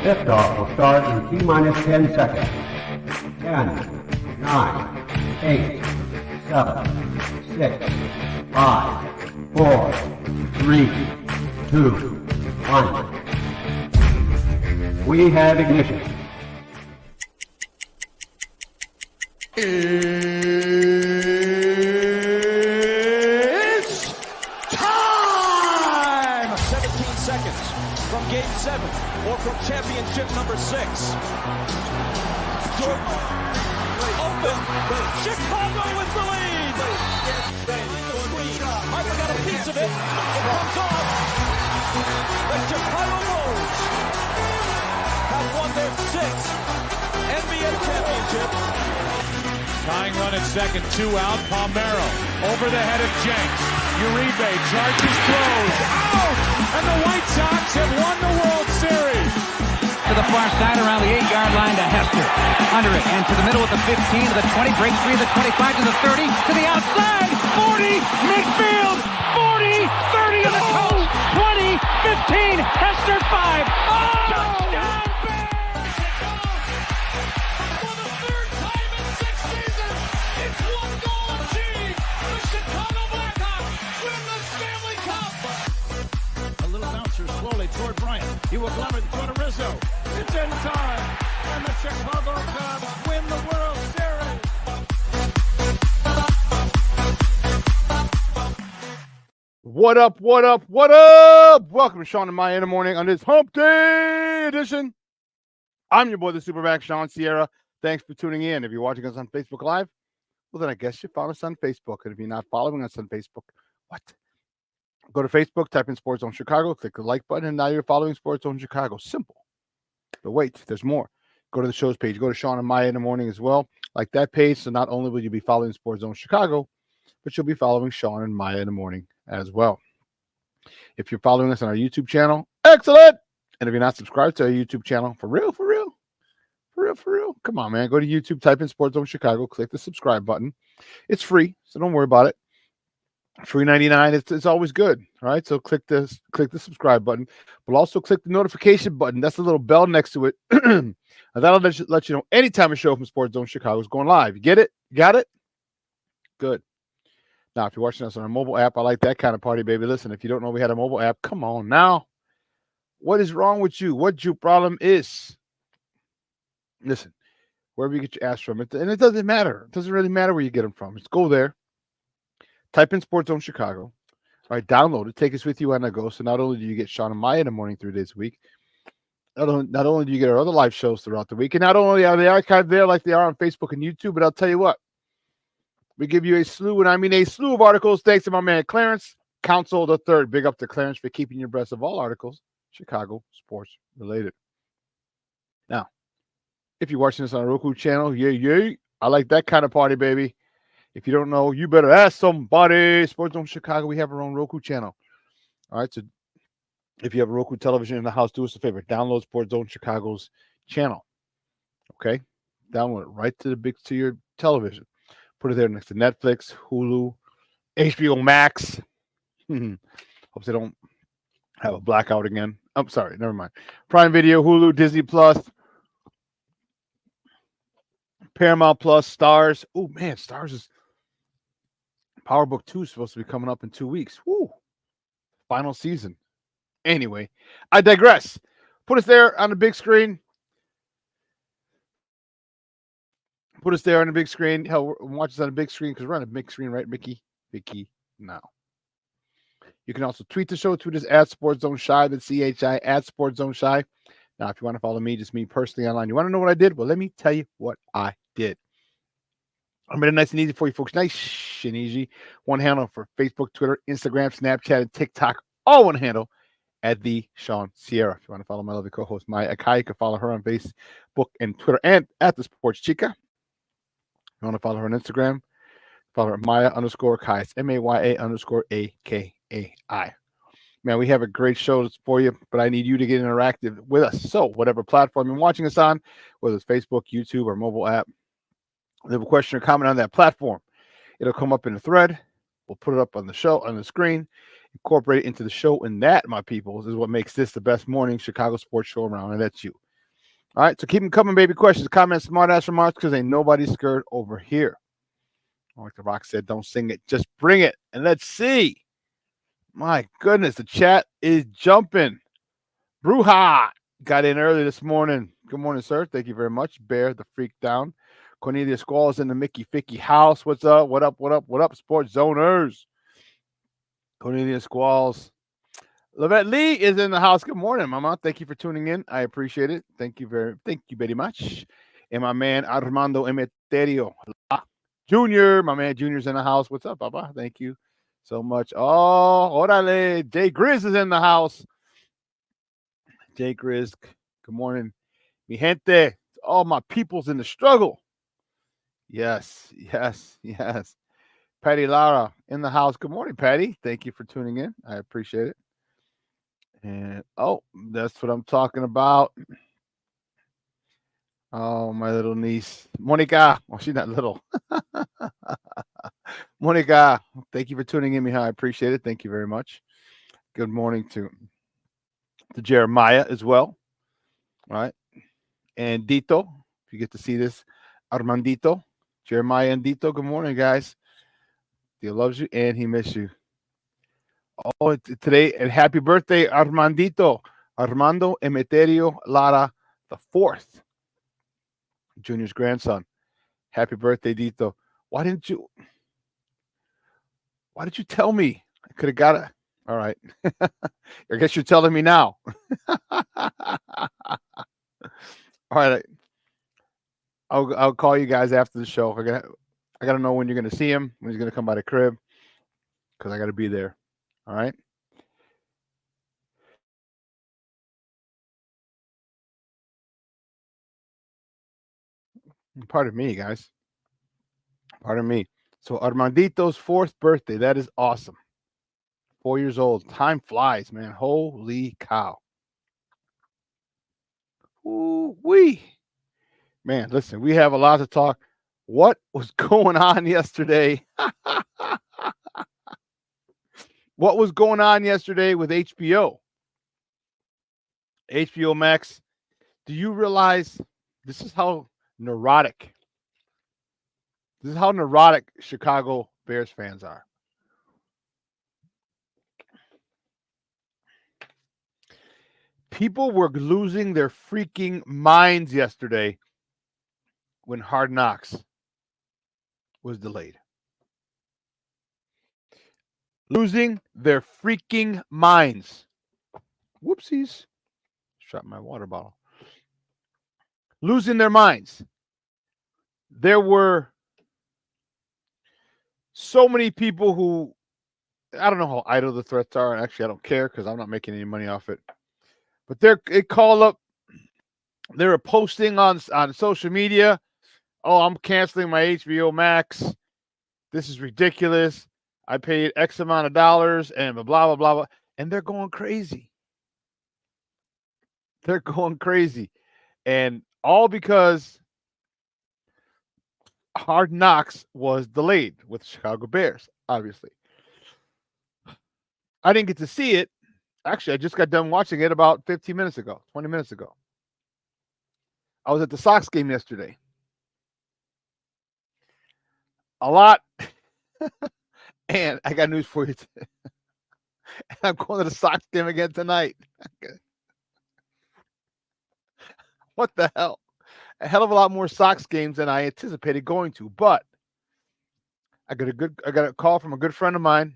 Liftoff will start in T-minus 10 seconds. 10, 9, 8, 7, 6, 5, 4, 3, 2, 1. We have ignition. It's time! 17 seconds from Game 7 or from championship number 6. Jordan, open. Chicago with the lead. Harper got a piece of it. It comes off. The Chicago Bulls have won their 6th NBA championship. Tying run at second, 2 out. Palmero over the head of Jenks. Uribe charges, throws, out! And the White Sox have won the World Series. To the far side around the 8-yard line to Hester. Under it and to the middle at the 15, to the 20, breaks free to the 25, to the 30, to the outside, 40, midfield, 40, 30 to the coast, 20, 15, Hester 5. Oh! Touchdown! Toward Bryant. He will glove it in front of Rizzo. It's in time. And the Chicago Cubs win the World Series. What up, what up, what up? Welcome to Shawn and Maya in the morning on this Hump Day edition. I'm your boy, the SuperBack, Shawn Sierra. Thanks for tuning in. If you're watching us on Facebook Live, well, then I guess you follow us on Facebook. And if you're not following us on Facebook, what? Go to Facebook, type in Sports Zone Chicago, click the like button, and now you're following Sports Zone Chicago. Simple. But wait, there's more. Go to the show's page. Go to Shawn and Maya in the morning as well. Like that page, so not only will you be following Sports Zone Chicago, but you'll be following Shawn and Maya in the morning as well. If you're following us on our YouTube channel, excellent! And if you're not subscribed to our YouTube channel, for real, come on, man. Go to YouTube, type in Sports Zone Chicago, click the subscribe button. It's free, so don't worry about it. $3.99. It's always good. All right. So click the subscribe button, but also click the notification button. That's the little bell next to it. And that'll let you know anytime a show from Sports Zone Chicago is going live. You get it? You got it? Good. Now, if you're watching us on our mobile app, I like that kind of party, baby. Listen, if you don't know we had a mobile app, come on now. What is wrong with you? What your problem is? Listen, wherever you get your ass from, and it doesn't matter. It doesn't really matter where you get them from. Just go there. Type in Sports Zone Chicago. All right, download it. Take us with you on the go. So not only do you get Shawn and Maya in the morning 3 days a week, not only do you get our other live shows throughout the week, and not only are they archived there like they are on Facebook and YouTube, but I'll tell you what, we give you a slew of articles thanks to my man Clarence, Council the Third. Big up to Clarence for keeping you abreast of all articles Chicago sports related. Now, if you're watching this on a Roku channel, yay, I like that kind of party, baby. If you don't know, you better ask somebody. Sports Zone Chicago, we have our own Roku channel. All right, so if you have a Roku television in the house, do us a favor. Download Sports Zone Chicago's channel. Okay? Download it right to your television. Put it there next to Netflix, Hulu, HBO Max. Hope they don't have a blackout again. I'm sorry, never mind. Prime Video, Hulu, Disney Plus, Paramount Plus, Stars. Oh, man, Stars is... Power Book 2 is supposed to be coming up in 2 weeks. Woo! Final season. Anyway, I digress. Put us there on the big screen. Put us there on the big screen. Hell, watch us on the big screen because we're on a big screen, right, Mickey? Vicky, now. You can also tweet the show. Tweet us at Sports Zone Shy. That's CHI at Sports Zone Shy. Now, if you want to follow me, just me personally online. You want to know what I did? Well, let me tell you what I did. I made it nice and easy for you folks. Nice and easy. One handle for Facebook, Twitter, Instagram, Snapchat, and TikTok. All one handle at the Shawn Sierra. If you want to follow my lovely co-host, Maya Akai, you can follow her on Facebook and Twitter and at the Sports Chica. If you want to follow her on Instagram, follow her Maya_Kai. It's MAYA_AKAI. Man, we have a great show for you, but I need you to get interactive with us. So whatever platform you're watching us on, whether it's Facebook, YouTube, or mobile app, leave a question or comment on that platform. It'll come up in a thread. We'll put it up on the show, on the screen, incorporate it into the show. And that, my people, is what makes this the best morning Chicago sports show around. And that's you. All right. So keep them coming, baby. Questions, comments, smart ass remarks, because ain't nobody scared over here. Like The Rock said, don't sing it, just bring it. And let's see. My goodness, the chat is jumping. Bruja got in early this morning. Good morning, sir. Thank you very much. Bear the freak down. Cornelia Squall's in the Mickey Ficky house. What's up? What up? What up? What up, sports zoners? Cornelia Squalls. Lavette Lee is in the house. Good morning, Mama. Thank you for tuning in. I appreciate it. Thank you very much. And my man Armando Emeterio Jr. My man Junior's in the house. What's up, Papa? Thank you so much. Oh, orale. Jay Grizz is in the house. Jay Grizz. Good morning. Mi gente. All my people's in the struggle. Yes. Patty Lara in the house. Good morning, Patty. Thank you for tuning in. I appreciate it. And that's what I'm talking about. Oh, my little niece, Monica. Well, she's not little. Monica, thank you for tuning in, Mija. I appreciate it. Thank you very much. Good morning to Jeremiah as well. All right. And Dito, if you get to see this, Armandito, Jeremiah and Dito. Good morning, guys. He loves you and he misses you. Oh, today, and happy birthday, Armandito, Armando Emeterio Lara the fourth, Junior's grandson. Happy birthday, Dito. Why did you tell me? I could have got it. All right. I guess you're telling me now. All right. I'll call you guys after the show. I gotta know when you're gonna see him, when he's gonna come by the crib, because I gotta be there. All right. Pardon me, guys. Pardon me. So Armandito's fourth birthday. That is awesome. 4 years old. Time flies, man. Holy cow. Ooh-wee. Man, listen, we have a lot to talk. What was going on yesterday? What was going on yesterday with HBO? HBO Max. Do you realize this is how neurotic Chicago Bears fans are? People were losing their freaking minds yesterday when Hard Knocks was delayed. Losing their freaking minds. Whoopsies. Dropped my water bottle. Losing their minds. There were so many people who, I don't know how idle the threats are, and actually I don't care because I'm not making any money off it. But they were posting on social media, oh, I'm canceling my HBO Max. This is ridiculous. I paid X amount of dollars and blah, blah, blah, blah. And they're going crazy. They're going crazy. And all because Hard Knocks was delayed with the Chicago Bears, obviously. I didn't get to see it. Actually, I just got done watching it about 20 minutes ago. I was at the Sox game yesterday. A lot. And I got news for you. I'm going to the Sox game again tonight. What the hell? A hell of a lot more Sox games than I anticipated going to. But I got a call from a good friend of mine.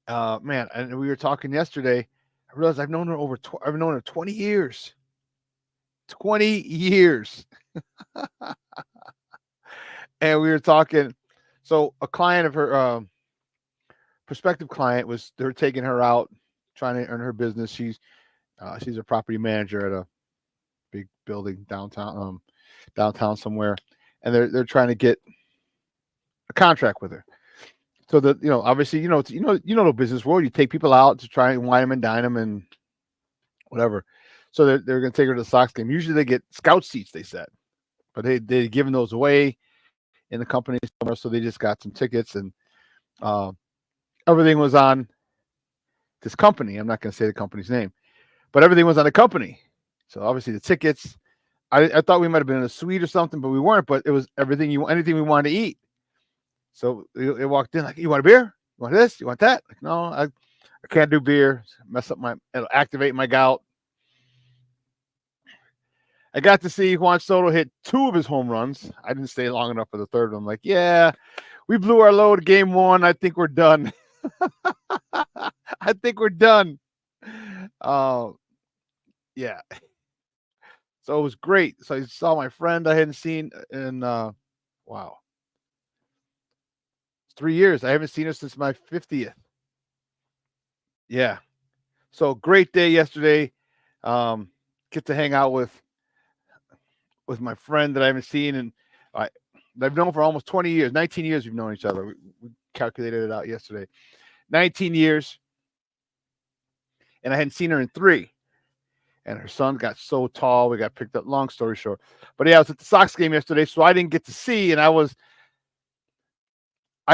Man, and we were talking yesterday. I realized I've known her 20 years. 20 years. And we were talking. So a client of her, prospective client, they were taking her out, trying to earn her business. She's a property manager at a big building downtown somewhere, and they're trying to get a contract with her. So that, obviously, the business world, you take people out to try and wine them and dine them and whatever. So they're going to take her to the Sox game. Usually they get scout seats, they said, but they'd given those away in the company somewhere, so they just got some tickets. And Everything was on this company. I'm not going to say the company's name, but everything was on the company. So obviously the tickets. I thought we might have been in a suite or something, but we weren't. But it was anything we wanted to eat. So it walked in like, you want a beer? You want this? You want that? Like, no, I can't do beer. It'll activate my gout. I got to see Juan Soto hit 2 of his home runs. I didn't stay long enough for the third one. I'm like, yeah, we blew our load game 1. I think we're done. I think we're done. Yeah. So it was great. So I saw my friend I hadn't seen in, wow. It's 3 years. I haven't seen her since my 50th. Yeah. So great day yesterday. Get to hang out with my friend that I haven't seen and I've known for almost 20 years. 19 years we've known each other. We calculated it out yesterday. 19 years. And I hadn't seen her in 3. And her son got so tall. We got picked up. Long story short. But yeah, I was at the Sox game yesterday, so I didn't get to see, and I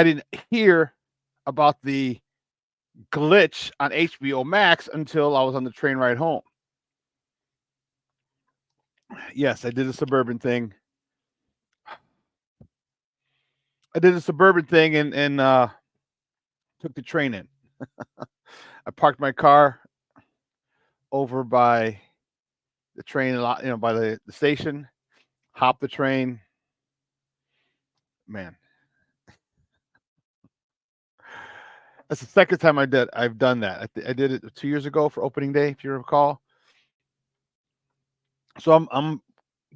didn't hear about the glitch on HBO Max until I was on the train ride home. Yes, I did a suburban thing. And took the train in. I parked my car over by the train a lot, by the station, hopped the train. Man. That's the second time I've done that. I did it 2 years ago for opening day, if you recall. So I'm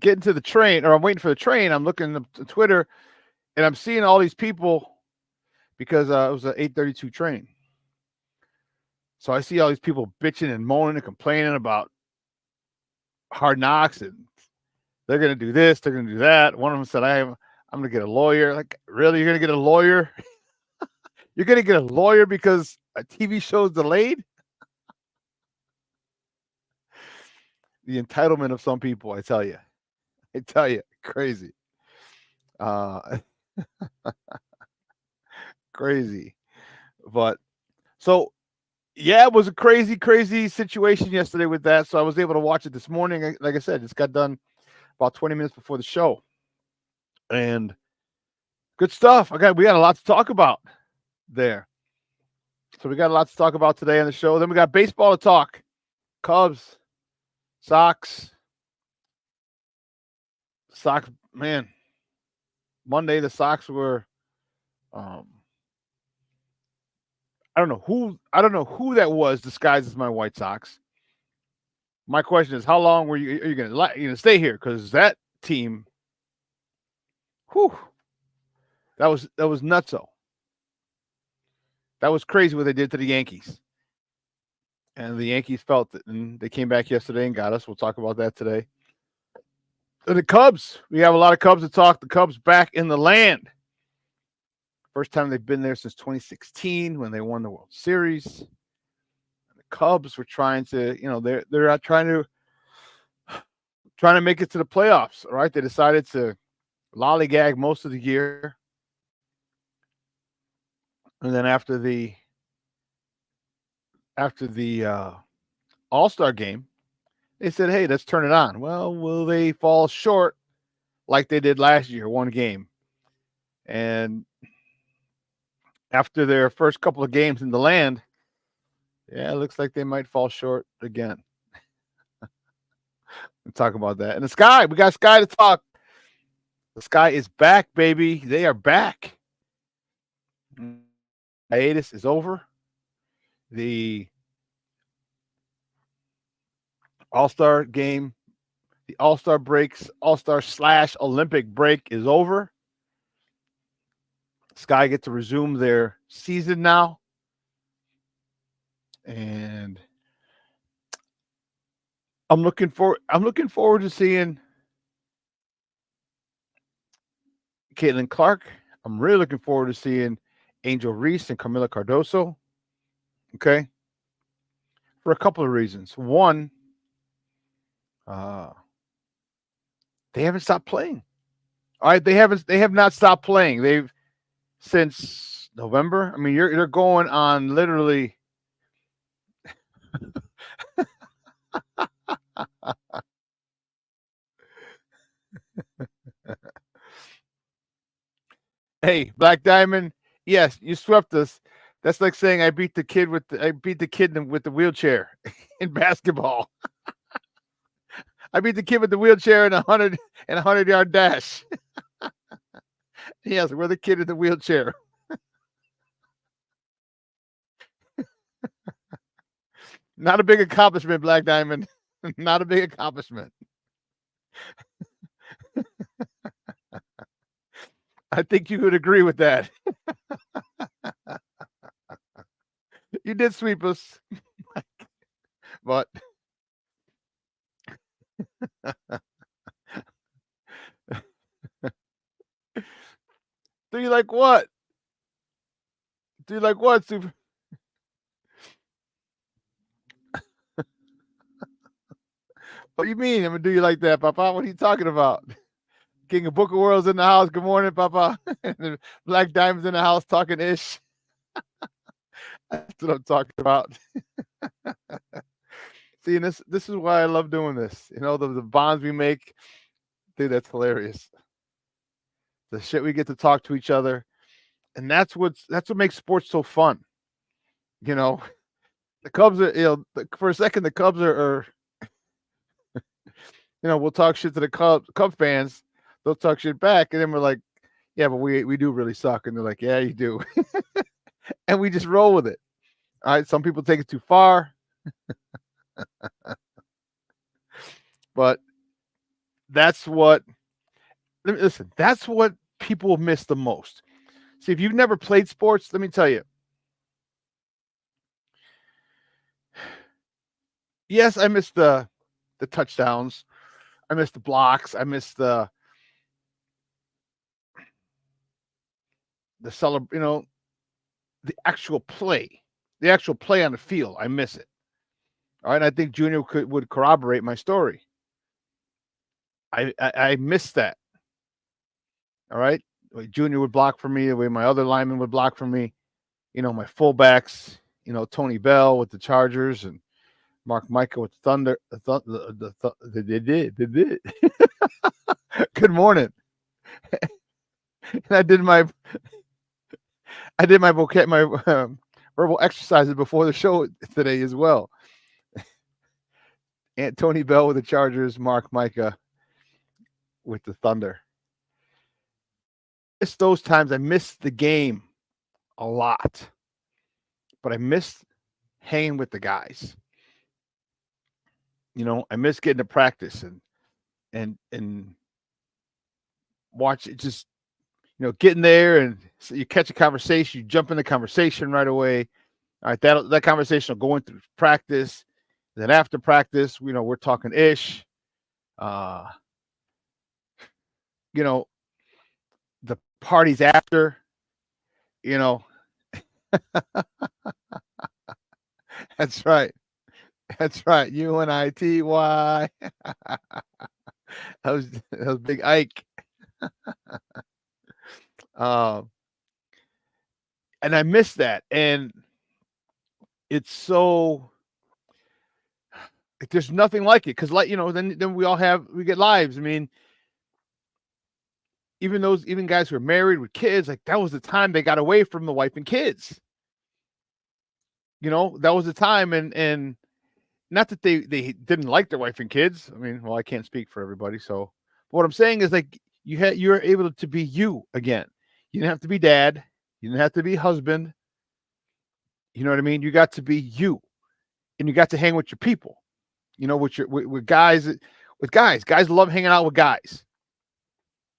getting to the train, or I'm waiting for the train. I'm looking at Twitter, and I'm seeing all these people because it was an 8:32 train. So I see all these people bitching and moaning and complaining about Hard Knocks, and they're going to do this, they're going to do that. One of them said, I'm going to get a lawyer. Like, really? You're going to get a lawyer? You're going to get a lawyer because a TV show is delayed? The entitlement of some people, I tell you, crazy. Crazy. But so, yeah, it was a crazy situation yesterday with that. So I was able to watch it this morning. Like I said, just got done about 20 minutes before the show. And good stuff. We got a lot to talk about there. So we got a lot to talk about today on the show. Then we got baseball to talk. Cubs, Sox, man. Monday the Sox were I don't know who that was disguised as my White Sox. My question is, how long are you going to stay here? Because that team, that was nutso. That was crazy what they did to the Yankees. And the Yankees felt it, and they came back yesterday and got us. We'll talk about that today. And the Cubs, we have a lot of Cubs to talk. The Cubs back in the land. First time they've been there since 2016 when they won the World Series. And the Cubs were trying to, they're out trying to make it to the playoffs. All right, they decided to lollygag most of the year, and then after the All-Star game, they said, "Hey, let's turn it on." Well, will they fall short like they did last year, one game? And after their first couple of games in the land, yeah, it looks like they might fall short again. We'll talk about that. And the Sky, we got Sky to talk. The Sky is back, baby. They are back. Hiatus is over. The All-Star game, the All-Star breaks, All-Star/Olympic break is over. Sky get to resume their season now. And I'm looking forward to seeing Caitlin Clark. I'm really looking forward to seeing Angel Reese and Camila Cardoso. Okay. For a couple of reasons. One, they haven't stopped playing. All right, they have not stopped playing. They've since November. I mean, you're going on literally. Hey, Black Diamond. Yes, you swept us. That's like saying I beat the kid with the wheelchair in basketball. I beat the kid with the wheelchair in a 100-yard dash. Yes, we're the kid in the wheelchair. Not a big accomplishment, Black Diamond. Not a big accomplishment. I think you would agree with that. You did sweep us. But do you like what? Do you like what, Super? What do you mean? I'm gonna do you like that, Papa? What are you talking about? King of Book of Worlds in the house. Good morning, Papa. Black Diamond's in the house talking ish. That's what I'm talking about. See, and this is why I love doing this. You know, the bonds we make, dude, that's hilarious. The shit we get to talk to each other. And that's what makes sports so fun. You know, the Cubs are, for a second, the Cubs are we'll talk shit to the Cub fans. They'll talk shit back. And then we're like, yeah, but we do really suck. And they're like, yeah, you do. And we just roll with it. All right. Some people take it too far. But that's what people miss the most. See, if you've never played sports, let me tell you. Yes, I miss the touchdowns. I miss the blocks. I miss the the actual play. The actual play on the field. I miss it. All right. I think Junior would corroborate my story. I miss that. All right. The way Junior would block for me, the way my other linemen would block for me. My fullbacks, Tony Bell with the Chargers and Mark Micah with the Thunder. They did. Good morning. And I did my verbal exercises before the show today as well. And Tony Bell with the Chargers, Mark Micah with the Thunder. It's those times I miss the game a lot, but I miss hanging with the guys. I miss getting to practice and watch it. Just getting there and so you catch a conversation, you jump in the conversation right away. All right, that conversation will go into practice. Then after practice, we're talking ish. The parties after, That's right. That's right. UNITY. That was Big Ike. And I miss that. And it's so there's nothing like it. Because then we get lives. I mean, even guys who are married with kids, like that was the time they got away from the wife and kids. That was the time, and not that they didn't like their wife and kids. I mean, well, I can't speak for everybody. So what I'm saying is like you're able to be you again. You didn't have to be dad. You didn't have to be husband. You know what I mean? You got to be you, and you got to hang with your people. With guys. With guys. Guys love hanging out with guys.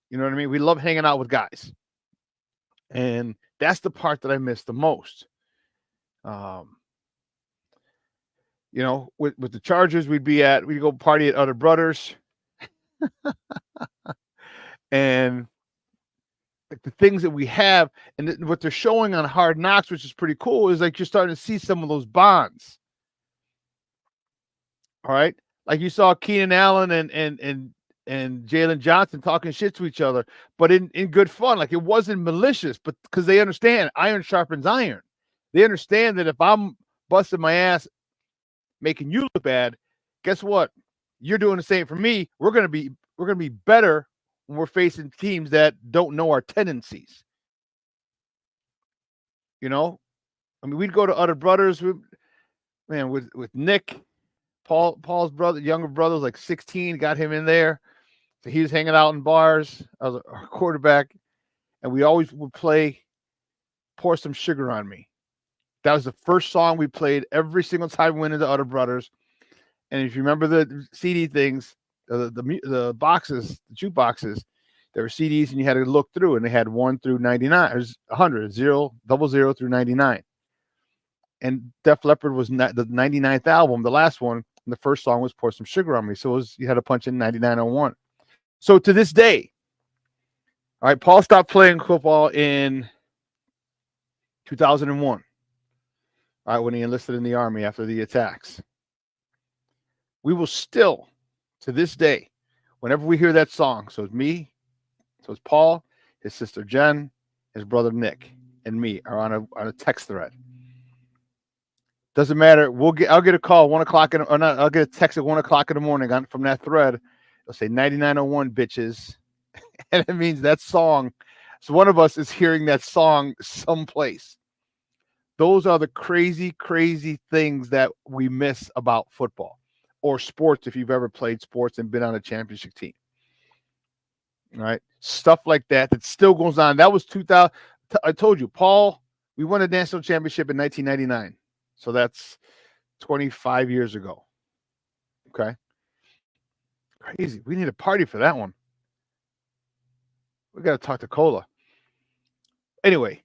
You know what I mean? We love hanging out with guys. And that's the part that I miss the most. With the Chargers, we'd go party at other brothers. And the things that we have and what they're showing on Hard Knocks, which is pretty cool, is like you're starting to see some of those bonds. All right. Like you saw Keenan Allen and Jalen Johnson talking shit to each other, but in good fun. Like, it wasn't malicious, but because they understand iron sharpens iron. They understand that if I'm busting my ass making you look bad, guess what? You're doing the same for me. We're gonna be better when we're facing teams that don't know our tendencies. You know, I mean, we'd go to other brothers. With Nick, Paul's brother, younger brother, was like 16. Got him in there, so he was hanging out in bars. I was a quarterback, and we always would play "Pour Some Sugar on Me." That was the first song we played every single time we went into other brothers. And if you remember the CD things, the boxes, the jukeboxes, there were CDs, and you had to look through, and they had 1 through 99, or 100, 0, 00 through 99. And Def Leppard was the 99th album, the last one, and the first song was "Pour Some Sugar on Me." So you had to punch in 9901. So to this day, all right, Paul stopped playing football in 2001. All right, when he enlisted in the Army after the attacks. We will still, to this day, whenever we hear that song, so it's me, so it's Paul, his sister Jen, his brother Nick, and me are on a text thread. Doesn't matter. I'll get a call 1 o'clock I'll get a text at 1 o'clock in the morning from that thread. It'll say 9901 bitches, and it means that song. So one of us is hearing that song someplace. Those are the crazy, crazy things that we miss about football or sports, if you've ever played sports and been on a championship team. All right. Stuff like that still goes on. That was 2000. I told you, Paul, we won a national championship in 1999. So that's 25 years ago. Okay. Crazy. We need a party for that one. We got to talk to Cola. Anyway,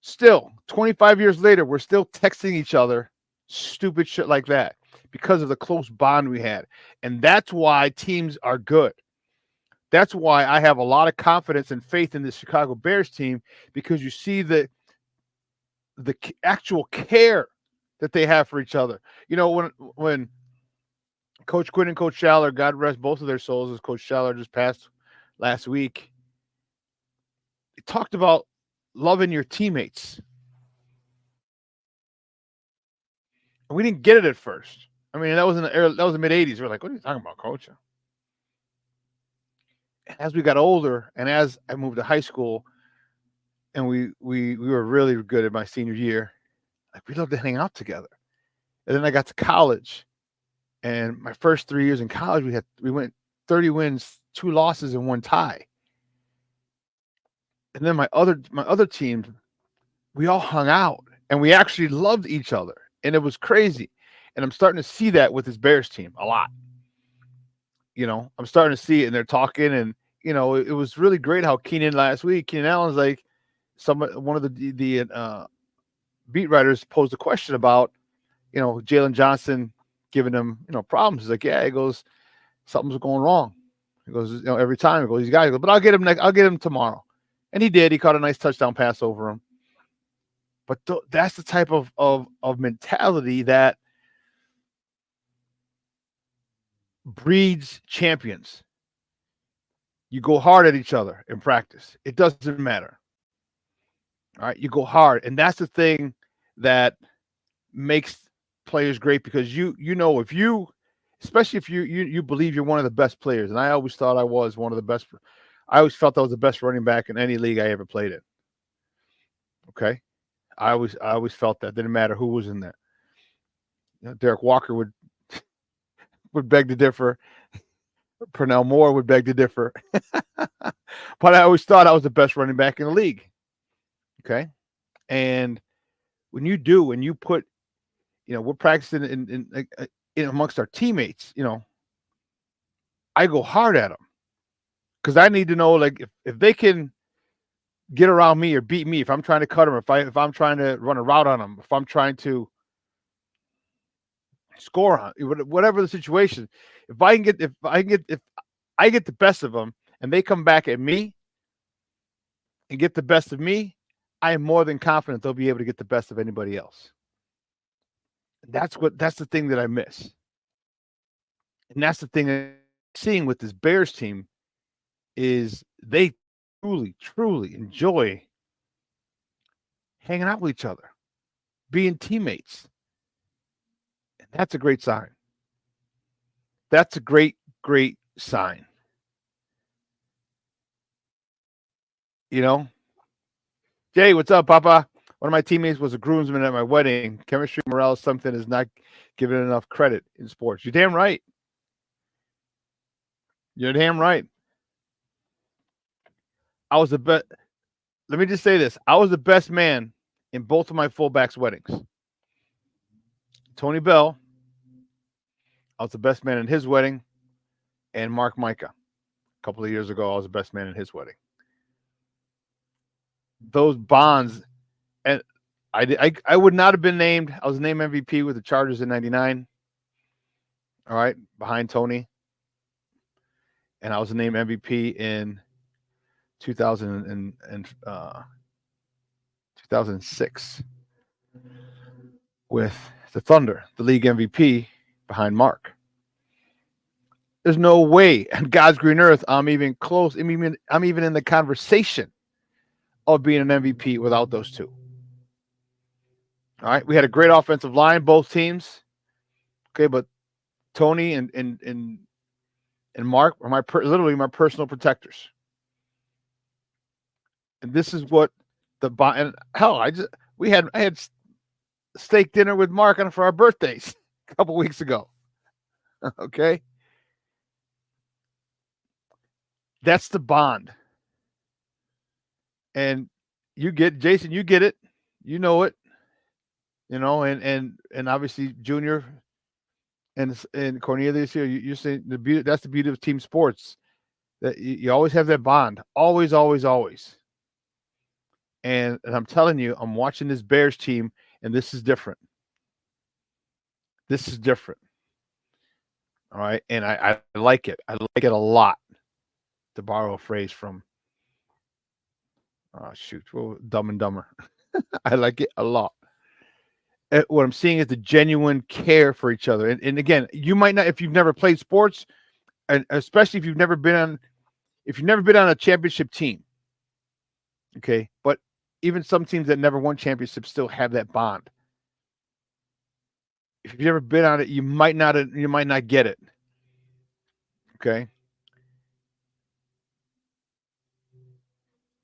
still 25 years later, we're still texting each other stupid shit like that because of the close bond we had. And that's why teams are good. That's why I have a lot of confidence and faith in the Chicago Bears team, because you see the actual care that they have for each other. You know, when Coach Quinn and Coach Schaller, God rest both of their souls, as Coach Schaller just passed last week, he talked about loving your teammates. And we didn't get it at first. I mean, that was the mid 80s. We're like, what are you talking about, Coach? As we got older, and as I moved to high school, and we were really good at my senior year, like, we loved to hang out together. And then I got to college, and my first 3 years in college, we went 30 wins, 2 losses, and 1 tie. And then my other teams, we all hung out, and we actually loved each other, and it was crazy. And I'm starting to see that with this Bears team a lot. You know, I'm starting to see it, and they're talking, and you know, it was really great how Keenan Allen's like, one of the beat writers posed a question about, you know, Jalen Johnson giving him, you know, problems. He's like, yeah, he goes, something's going wrong. He goes, you know, every time he goes, these guys go, but I'll get him tomorrow. And he did. He caught a nice touchdown pass over him. But that's the type of mentality that breeds champions. You go hard at each other in practice. It doesn't matter. All right, you go hard, and that's the thing that makes players great, because you know, if you, especially if you believe you're one of the best players, and I always thought I was one of the best. I always felt I was the best running back in any league I ever played in. Okay, I always felt that. Didn't matter who was in there. You know, Derek Walker would beg to differ. Pernell Moore would beg to differ. But I always thought I was the best running back in the league. Okay. And when you put, you know, we're practicing in amongst our teammates, you know, I go hard at them, because I need to know, like, if they can get around me or beat me, if I'm trying to cut them, if I'm trying to run a route on them, if I'm trying to score on, whatever the situation, if I get the best of them and they come back at me and get the best of me, I am more than confident they'll be able to get the best of anybody else. That's the thing that I miss. And that's the thing that seeing with this Bears team is they truly, truly enjoy hanging out with each other, being teammates. And that's a great sign. That's a great, great sign. You know? Jay, what's up, Papa? One of my teammates was a groomsman at my wedding. Chemistry morale is something is not given enough credit in sports. You're damn right. You're damn right. I was the best. Let me just say this. I was the best man in both of my fullbacks' weddings. Tony Bell, I was the best man in his wedding, and Mark Micah. A couple of years ago, I was the best man in his wedding. Those bonds, and I would not have been named. I was named MVP with the Chargers in '99. All right, behind Tony, and I was named MVP in 2006 with the Thunder, the league MVP behind Mark. There's no way on God's green earth I'm even close. I'm even in the conversation of being an MVP without those two. All right, we had a great offensive line, both teams. Okay, but Tony and Mark are literally my personal protectors. And this is what and hell, I had steak dinner with Mark for our birthdays a couple weeks ago. Okay, that's the bond. And Jason, you get it, you know it, and obviously Junior and Cornelius here, you're saying that's the beauty of team sports, that you always have that bond, always, always, always. And I'm telling you, I'm watching this Bears team, and this is different. This is different. All right, and I like it. I like it a lot. To borrow a phrase from Dumb and Dumber. I like it a lot. What I'm seeing is the genuine care for each other. And again, you might not, if you've never played sports, and especially if you've never been on a championship team. Okay, but even some teams that never won championships still have that bond. If you've never been on it, you might not get it. Okay.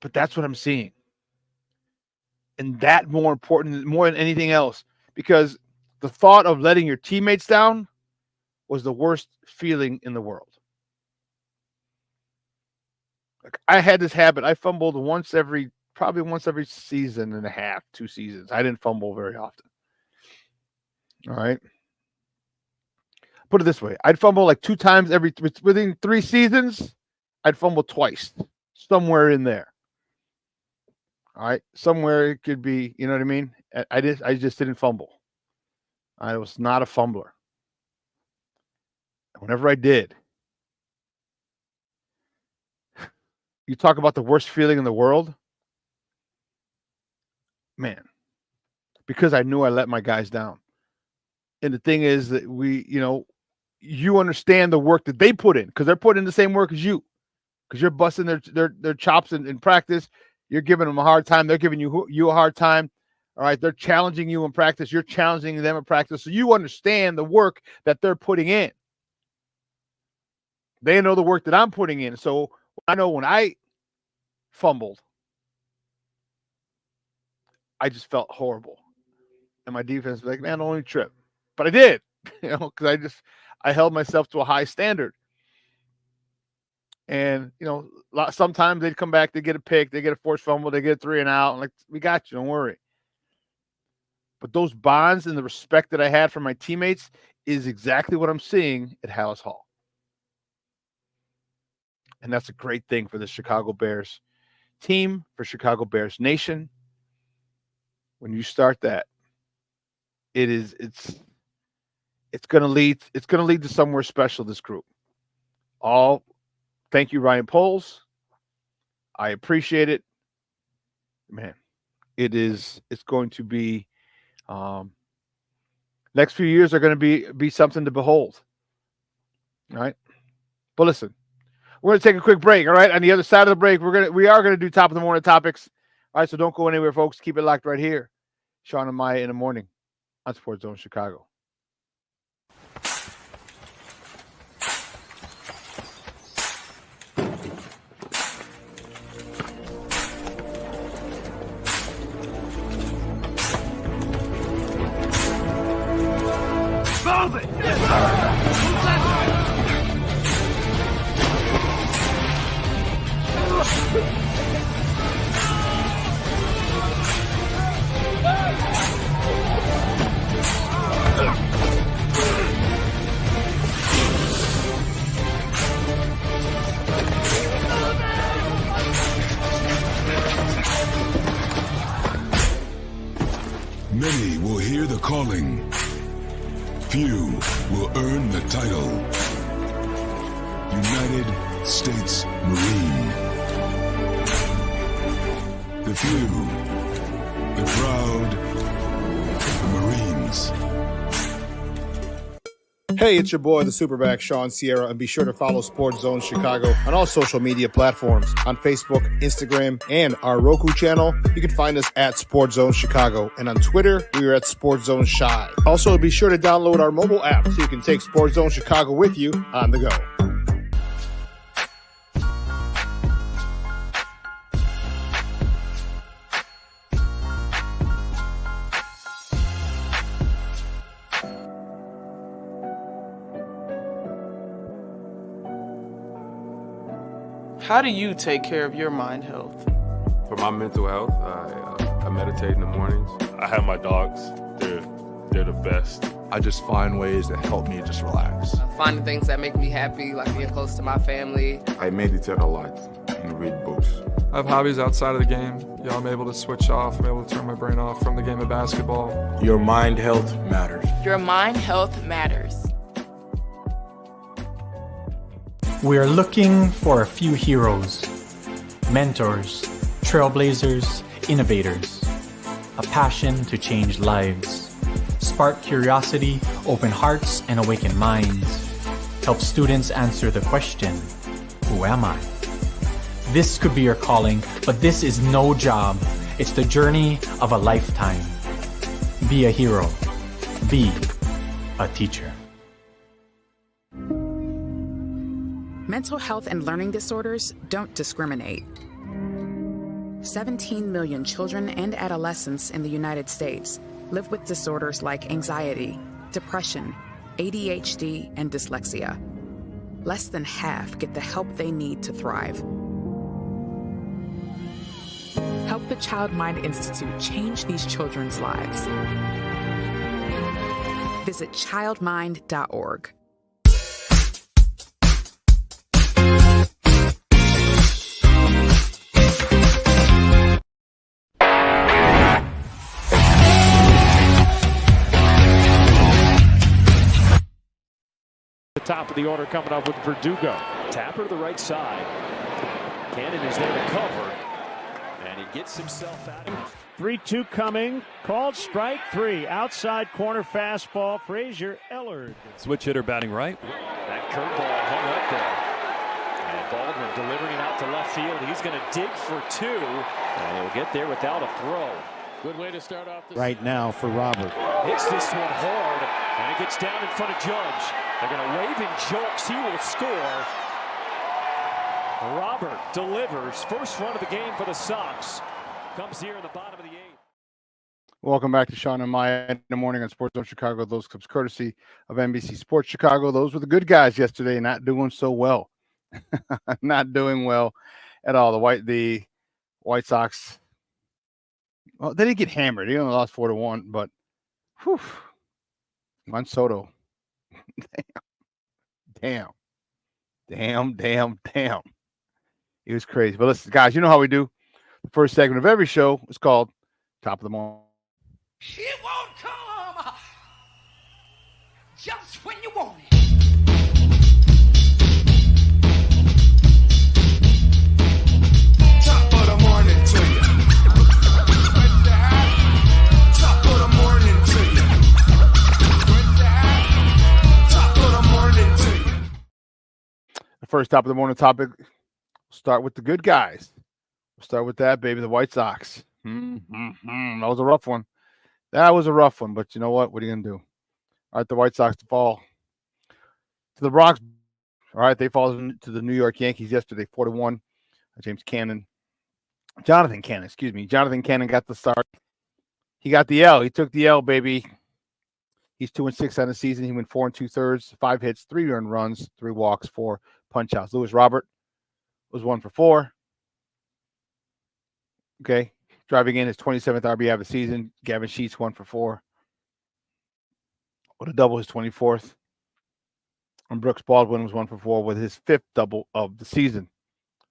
But that's what I'm seeing. And that more important, more than anything else, because the thought of letting your teammates down was the worst feeling in the world. Like, I had this habit. I fumbled probably once every season and a half, 2 seasons. I didn't fumble very often. All right. Put it this way. I'd fumble like 2 times within 3 seasons. I'd fumble twice, somewhere in there. All right. Somewhere it could be, you know what I mean? I just didn't fumble. I was not a fumbler. Whenever I did, you talk about the worst feeling in the world. Man, because I knew I let my guys down. And the thing is that you understand the work that they put in, because they're putting in the same work as you, because you're busting their chops in practice. You're giving them a hard time. They're giving you a hard time. All right. They're challenging you in practice. You're challenging them in practice. So you understand the work that they're putting in. They know the work that I'm putting in. So I know when I fumbled, I just felt horrible. And my defense was like, man, only trip. But I did, because I held myself to a high standard. And, sometimes they'd come back, they get a pick, they get a forced fumble, they get a 3 and out. And like, we got you, don't worry. But those bonds and the respect that I had for my teammates is exactly what I'm seeing at Hallis Hall. And that's a great thing for the Chicago Bears team, for Chicago Bears Nation. When you start that, it's going to lead to somewhere special, this group. Thank you, Ryan Poles. I appreciate it. Man, it's going to be next few years are going to be something to behold. All right. But listen, we're going to take a quick break, all right? On the other side of the break, we are going to do top of the morning topics. All right, so don't go anywhere, folks. Keep it locked right here. Shawn and Maya in the morning on Sports Zone Chicago. Move it! Many will hear the calling. Few will earn the title. United States Marine. The few, the proud, the Marines. Hey, it's your boy, the SuperBack, Shawn Sierra, and be sure to follow Sports Zone Chicago on all social media platforms, on Facebook, Instagram, and our Roku channel. You can find us at Sports Zone Chicago, and on Twitter, we are at Sports Zone Shy. Also, be sure to download our mobile app so you can take Sports Zone Chicago with you on the go. How do you take care of your mind health? For my mental health, I meditate in the mornings. I have my dogs. They're the best. I just find ways that help me just relax. Finding things that make me happy, like being close to my family. I meditate a lot and read books. I have hobbies outside of the game. I'm able to switch off. I'm able to turn my brain off from the game of basketball. Your mind health matters. Your mind health matters. We are looking for a few heroes, mentors, trailblazers, innovators, a passion to change lives, spark curiosity, open hearts, and awaken minds, help students answer the question, who am I? This could be your calling, but this is no job. It's the journey of a lifetime. Be a hero. Be a teacher. Mental health and learning disorders don't discriminate. 17 million children and adolescents in the United States live with disorders like anxiety, depression, ADHD, and dyslexia. Less than half get the help they need to thrive. Help the Child Mind Institute change these children's lives. Visit childmind.org. Top of the order coming up with Verdugo. Tapper to the right side. Cannon is there to cover. And he gets himself out. 3-2 coming. Called strike three. Outside corner fastball. Frazier Ellard. Switch hitter batting right. That curveball hung up there. And Baldwin delivering it out to left field. He's going to dig for two. And he'll get there without a throw. Good way to start off this. Right now for Robert. Hits this one hard. And it gets down in front of Judge. They're going to wave in jokes. He will score. Robert delivers. First run of the game for the Sox. Comes here in the bottom of the eighth. Welcome back to Shawn and Maya in the morning on Sports Zone Chicago. Those clips courtesy of NBC Sports Chicago. Those were the good guys yesterday, not doing so well. Not doing well at all. The White Sox, well, they didn't get hammered. They only lost 4-1, but whew, Juan Soto. Damn. It was crazy. But listen, guys, you know how we do. The first segment of every show is called Top of the Morning. It won't come just when you want it. Top of the morning to you. Top of the morning to you. Top of the morning to you. First top of the morning topic. Start with the good guys. We'll start with that, baby. The White Sox. That was a rough one. But you know what? What are you going to do? All right, the White Sox fall to the Bronx. All right, they fall to the New York Yankees yesterday, 4-1. Jonathan Cannon got the start. He got the L. He took the L, baby. He's 2-6 on the season. He went 4 2/3, 5 hits, 3 earned runs, 3 walks, 4 punch outs. Lewis Robert was 1 for 4. Okay. Driving in his 27th RBI of the season. Gavin Sheets 1 for 4. With a double, his 24th. And Brooks Baldwin was 1 for 4 with his 5th double of the season.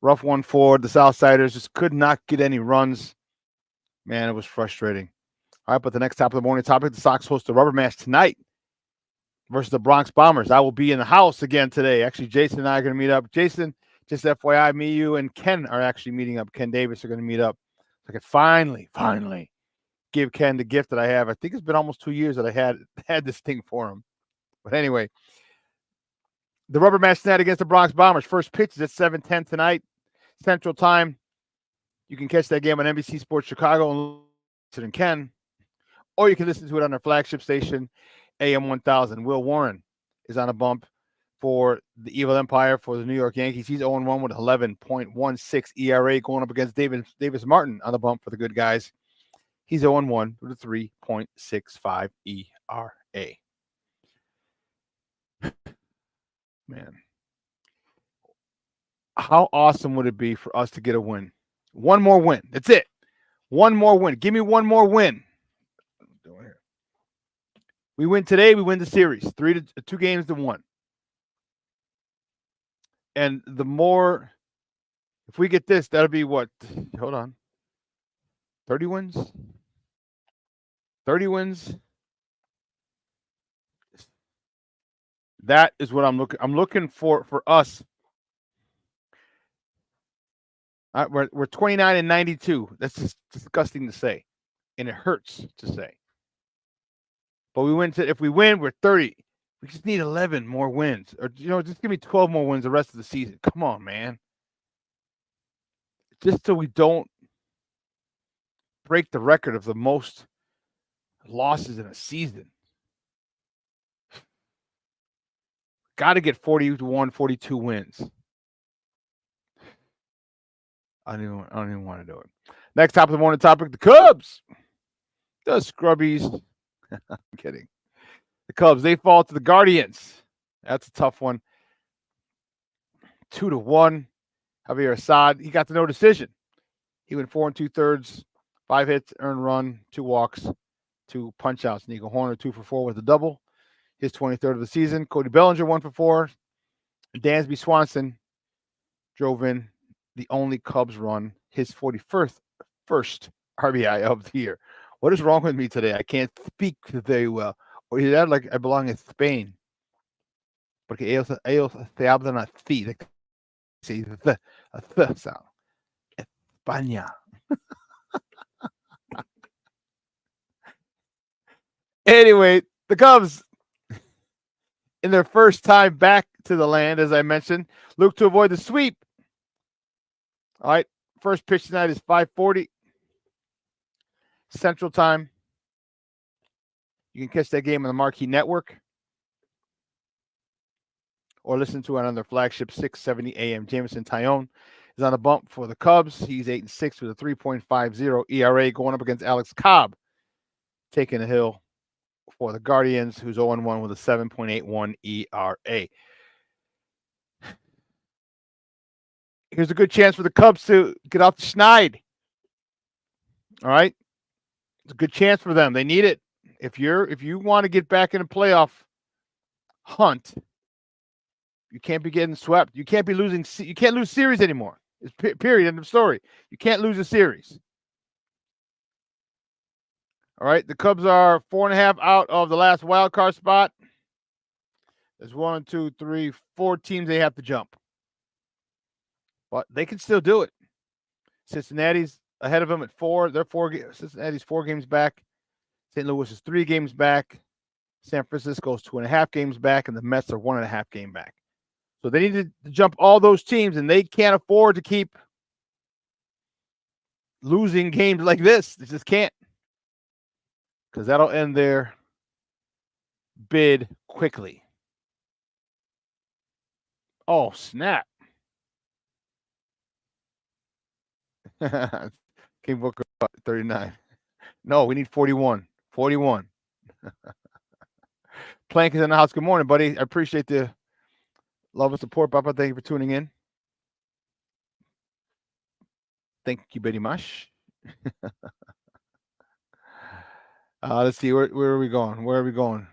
Rough one for the Southsiders. Just could not get any runs. Man, it was frustrating. All right, but the next top of the morning topic, the Sox host a rubber match tonight versus the Bronx Bombers. I will be in the house again today. Actually, Jason and I are going to meet up. Jason, just FYI, me, you, and Ken are actually meeting up. Ken Davis are going to meet up. So I could finally give Ken the gift that I have. I think it's been almost 2 years that I had this thing for him. But anyway, the rubber match tonight against the Bronx Bombers. First pitch is at 7:10 tonight, Central Time. You can catch that game on NBC Sports Chicago and Ken. Or you can listen to it on our flagship station, AM 1000. Will Warren is on a bump for the Evil Empire for the New York Yankees. He's 0-1 with 11.16 ERA going up against Davis Martin on the bump for the good guys. He's 0-1 with a 3.65 ERA. Man. How awesome would it be for us to get a win? One more win. That's it. One more win. Give me one more win. We win today, we win the series. 2 games to 1. And the more, if we get this, that'll be what? Hold on. 30 wins? 30 wins. That is what I'm looking for us. We're 29-92. That's just disgusting to say. And it hurts to say. But if we win, we're 30. We just need 11 more wins. Or, just give me 12 more wins the rest of the season. Come on, man. Just so we don't break the record of the most losses in a season. Got to get 41, 42 wins. I don't even want to do it. Next top of the morning topic, the Cubs. The Scrubbies. I'm kidding. The Cubs, they fall to the Guardians. That's a tough one. 2-1. Javier Assad, he got the no decision. He went 4 2/3, 5 hits, earned run, 2 walks, 2 punch outs. Nico Horner, 2 for 4 with a double. His 23rd of the season. Cody Bellinger, 1 for 4. Dansby Swanson drove in the only Cubs run, his 41st RBI of the year. What is wrong with me today? I can't speak very well. Or is that like I belong in Spain? Porque ellos te hablan así. Sí, the sound. España. Anyway, the Cubs, in their first time back to the land, as I mentioned, look to avoid the sweep. All right, first pitch tonight is 5:40 Central Time. You can catch that game on the Marquee Network or listen to it on their flagship 670 AM. Jameson Taillon is on a bump for the Cubs. He's 8-6 with a 3.50 ERA going up against Alex Cobb, taking a hill for the Guardians, who's 0-1 with a 7.81 ERA. Here's a good chance for the Cubs to get off the schneid. All right? It's a good chance for them. They need it. If you want to get back in a playoff hunt, you can't be getting swept. You can't be losing. You can't lose series anymore. It's period. End of story. You can't lose a series. All right. The Cubs are 4.5 out of the last wild card spot. There's 1, 2, 3, 4 teams they have to jump. But they can still do it. Cincinnati's ahead of them at 4. Cincinnati's 4 games back. St. Louis is 3 games back. San Francisco's 2.5 games back, and the Mets are 1.5 game back. So they need to jump all those teams, and they can't afford to keep losing games like this. They just can't, because that'll end their bid quickly. Oh, snap. King Booker 39. No, we need 41. 41. Plank is in the house. Good morning, buddy. I appreciate the love and support, Papa. Thank you for tuning in. Thank you very much. Let's see. Where are we going? Where are we going?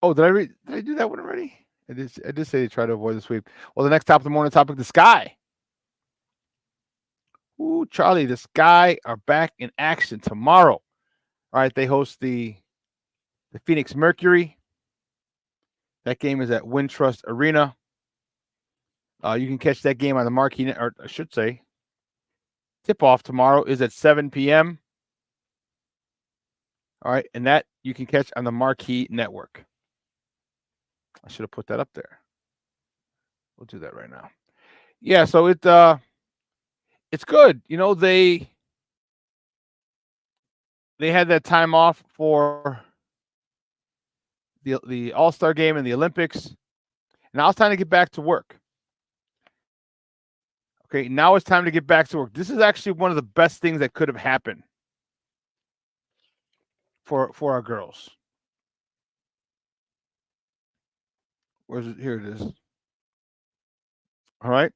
Oh, did I do that one already? I did say to try to avoid the sweep. Well, the next top of the morning topic, the Sky. Ooh, Charlie, the Sky are back in action tomorrow. All right, they host the Phoenix Mercury. That game is at Wintrust Arena. You can catch that game on the Marquee, or I should say, tip-off tomorrow is at 7 p.m. All right, and that you can catch on the Marquee Network. I should have put that up there. We'll do that right now. Yeah, so it's good. You know, they had that time off for the All-Star game and the Olympics. Now it's time to get back to work. Okay, now it's time to get back to work. This is actually one of the best things that could have happened for our girls. Where's it? Here it is. All right.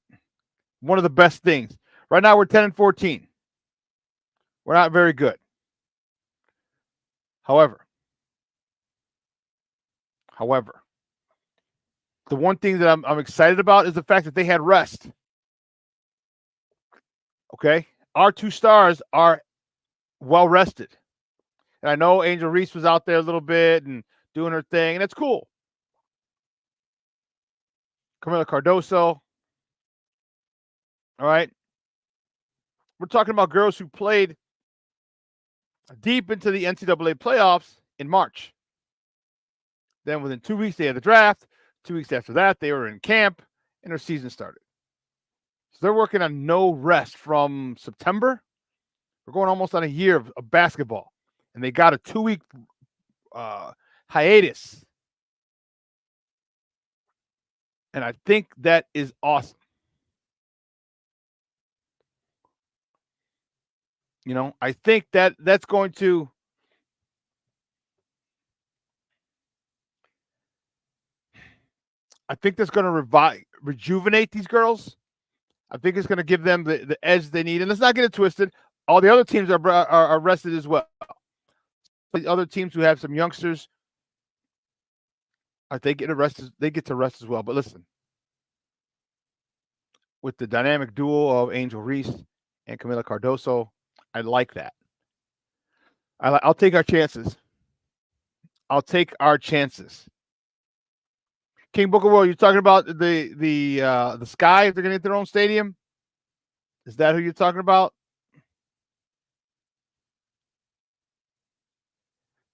One of the best things. Right now we're 10-14. We're not very good. However, the one thing that I'm excited about is the fact that they had rest. Okay? Our two stars are well rested. And I know Angel Reese was out there a little bit and doing her thing, and it's cool. Camila Cardoso. All right. We're talking about girls who played deep into the NCAA playoffs in March. Then within 2 weeks, they had the draft. 2 weeks after that, they were in camp, and their season started. So they're working on no rest from September. We're going almost on a year of basketball. And they got a 2-week hiatus. And I think that is awesome. You know, I think that's going to rejuvenate these girls. I think it's going to give them the edge they need. And let's not get it twisted. All the other teams are rested as well. The other teams who have some youngsters, they get to rest as well. But listen, with the dynamic duo of Angel Reese and Camila Cardoso, I like that. I'll take our chances. King Booker World, you're talking about the Sky, if they're going to get their own stadium? Is that who you're talking about?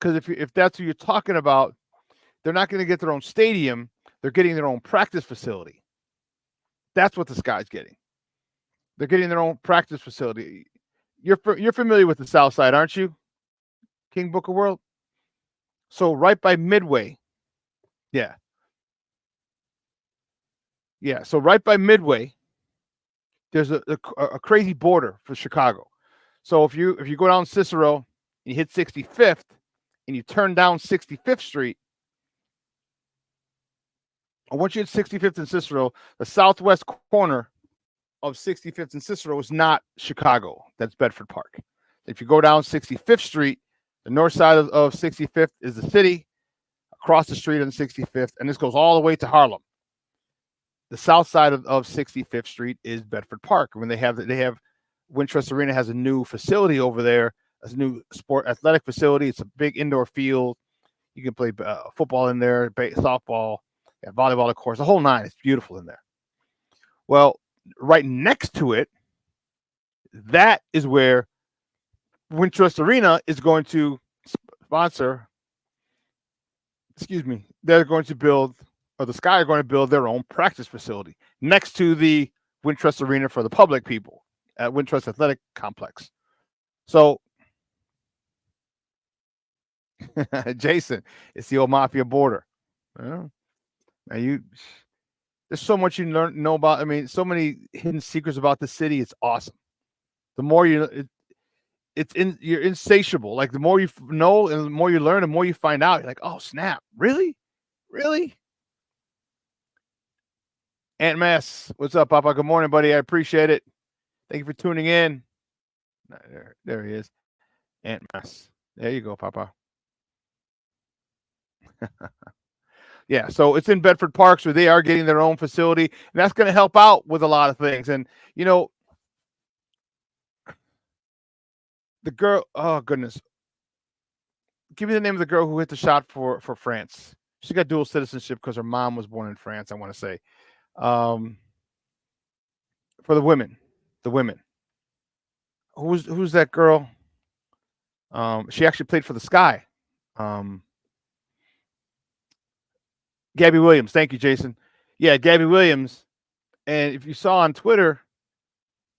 Because if that's who you're talking about, they're not going to get their own stadium. They're getting their own practice facility. That's what the Sky's getting. They're getting their own practice facility. You're familiar with the South Side, aren't you, King Booker World? So right by Midway. Yeah. Yeah, so right by Midway, there's a crazy border for Chicago. So if you go down Cicero and you hit 65th and you turn down 65th Street, or once you hit 65th and Cicero, the southwest corner of 65th and Cicero is not Chicago. That's Bedford Park. If you go down 65th Street, the north side of 65th is the city, across the street on 65th, and this goes all the way to Harlem. The south side of 65th Street is Bedford Park. When they have Wintrust Arena has a new facility over there, a new sport athletic facility. It's a big indoor field. You can play football in there, softball, volleyball, of course, the whole nine. It's beautiful in there. Well, right next to it, that is where Wintrust Arena is going to sponsor excuse me, they're going to build, or the Sky are going to build their own practice facility next to the Wintrust Arena for the public people at Wintrust Athletic Complex. So, Jason, it's the old Mafia border. Well, now there's so much you know about. I mean, so many hidden secrets about the city. It's awesome. The more you're insatiable. Like the more you know and the more you learn, the more you find out. You're like, oh snap, really? Aunt Mass, what's up, Papa? Good morning, buddy. I appreciate it. Thank you for tuning in. There he is. Aunt Mass. There you go, Papa. Yeah, so it's in Bedford Park, so they are getting their own facility, and that's going to help out with a lot of things. And, you know, the girl, oh, goodness. Give me the name of the girl who hit the shot for France. She got dual citizenship because her mom was born in France, I want to say. For the women. Who's that girl? She actually played for the Sky. Gabby Williams. Thank you, Jason. Yeah, Gabby Williams. And if you saw on Twitter,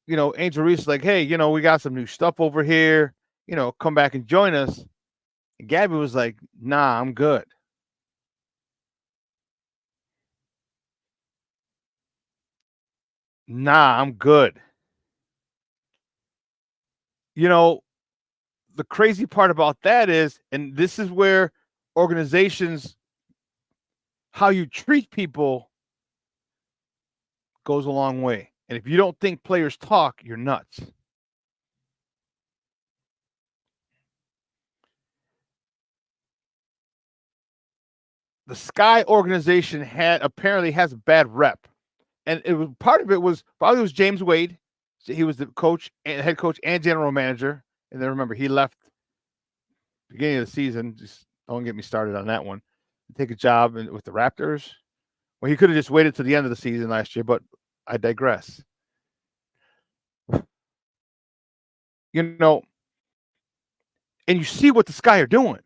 you know, Angel Reese is like, hey, you know, we got some new stuff over here. You know, come back and join us. And Gabby was like, nah, I'm good. Nah, I'm good. You know, the crazy part about that is, and this is where organizations, how you treat people goes a long way. And if you don't think players talk, you're nuts. The Sky organization apparently has a bad rep. And part of it was James Wade. He was the coach and head coach and general manager. And then remember, he left beginning of the season. Just don't get me started on that one. Take a job with the Raptors. Well, he could have just waited to the end of the season last year, but I digress. You know, and you see what the Sky are doing.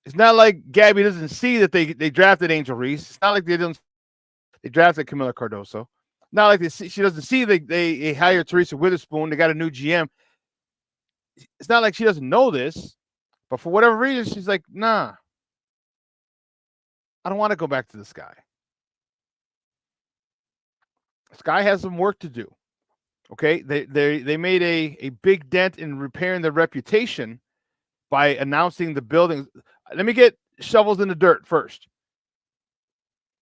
It's not like Gabby doesn't see that they drafted Angel Reese. It's not like they drafted Camila Cardoso. Not like she doesn't see they hired Teresa Witherspoon. They got a new GM. It's not like she doesn't know this, but for whatever reason, she's like, nah, I don't want to go back to the Sky. Sky has some work to do. Okay, they made a big dent in repairing their reputation by announcing the building. Let me get shovels in the dirt first.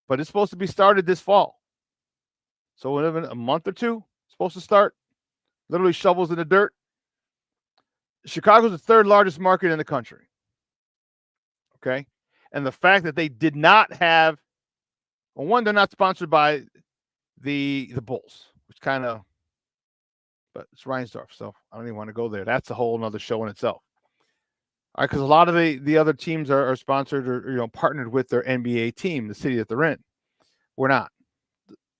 But it's supposed to be started this fall. So within a month or two, it's supposed to start. Literally shovels in the dirt. Chicago's the third largest market in the country. Okay. And the fact that they did not have, well, one, they're not sponsored by the Bulls, which kind of, but it's Reinsdorf, so I don't even want to go there. That's a whole nother show in itself. All right, because a lot of the other teams are sponsored or partnered with their NBA team, the city that they're in. We're not.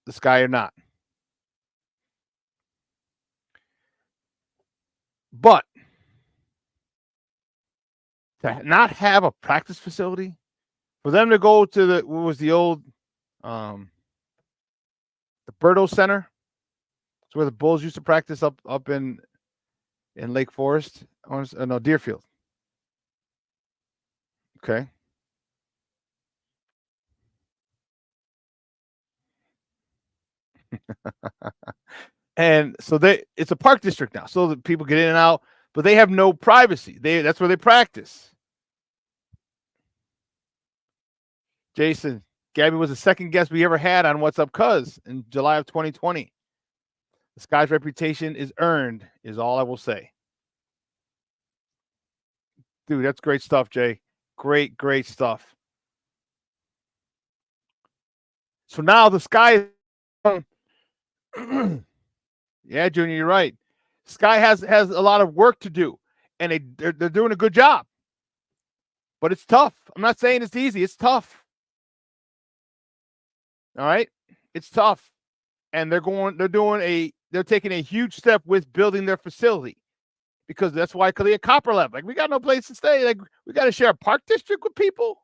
The Sky are not. But to not have a practice facility, for them to go to what was the old the Berto Center. It's where the Bulls used to practice up in Lake Forest. No, Deerfield. Okay. And so it's a park district now. So that people get in and out, but they have no privacy. That's where they practice. Jason, Gabby was the second guest we ever had on What's Up Cuz in July of 2020. The Sky's reputation is earned, is all I will say. Dude, that's great stuff, Jay. Great stuff. So now the Sky yeah, Junior, you're right. Sky has a lot of work to do, and they're doing a good job. But it's tough. I'm not saying it's easy. It's tough. All right? It's tough. And they're taking a huge step with building their facility. Because that's why Kalia Copper left. Like, we got no place to stay. Like, we got to share a park district with people.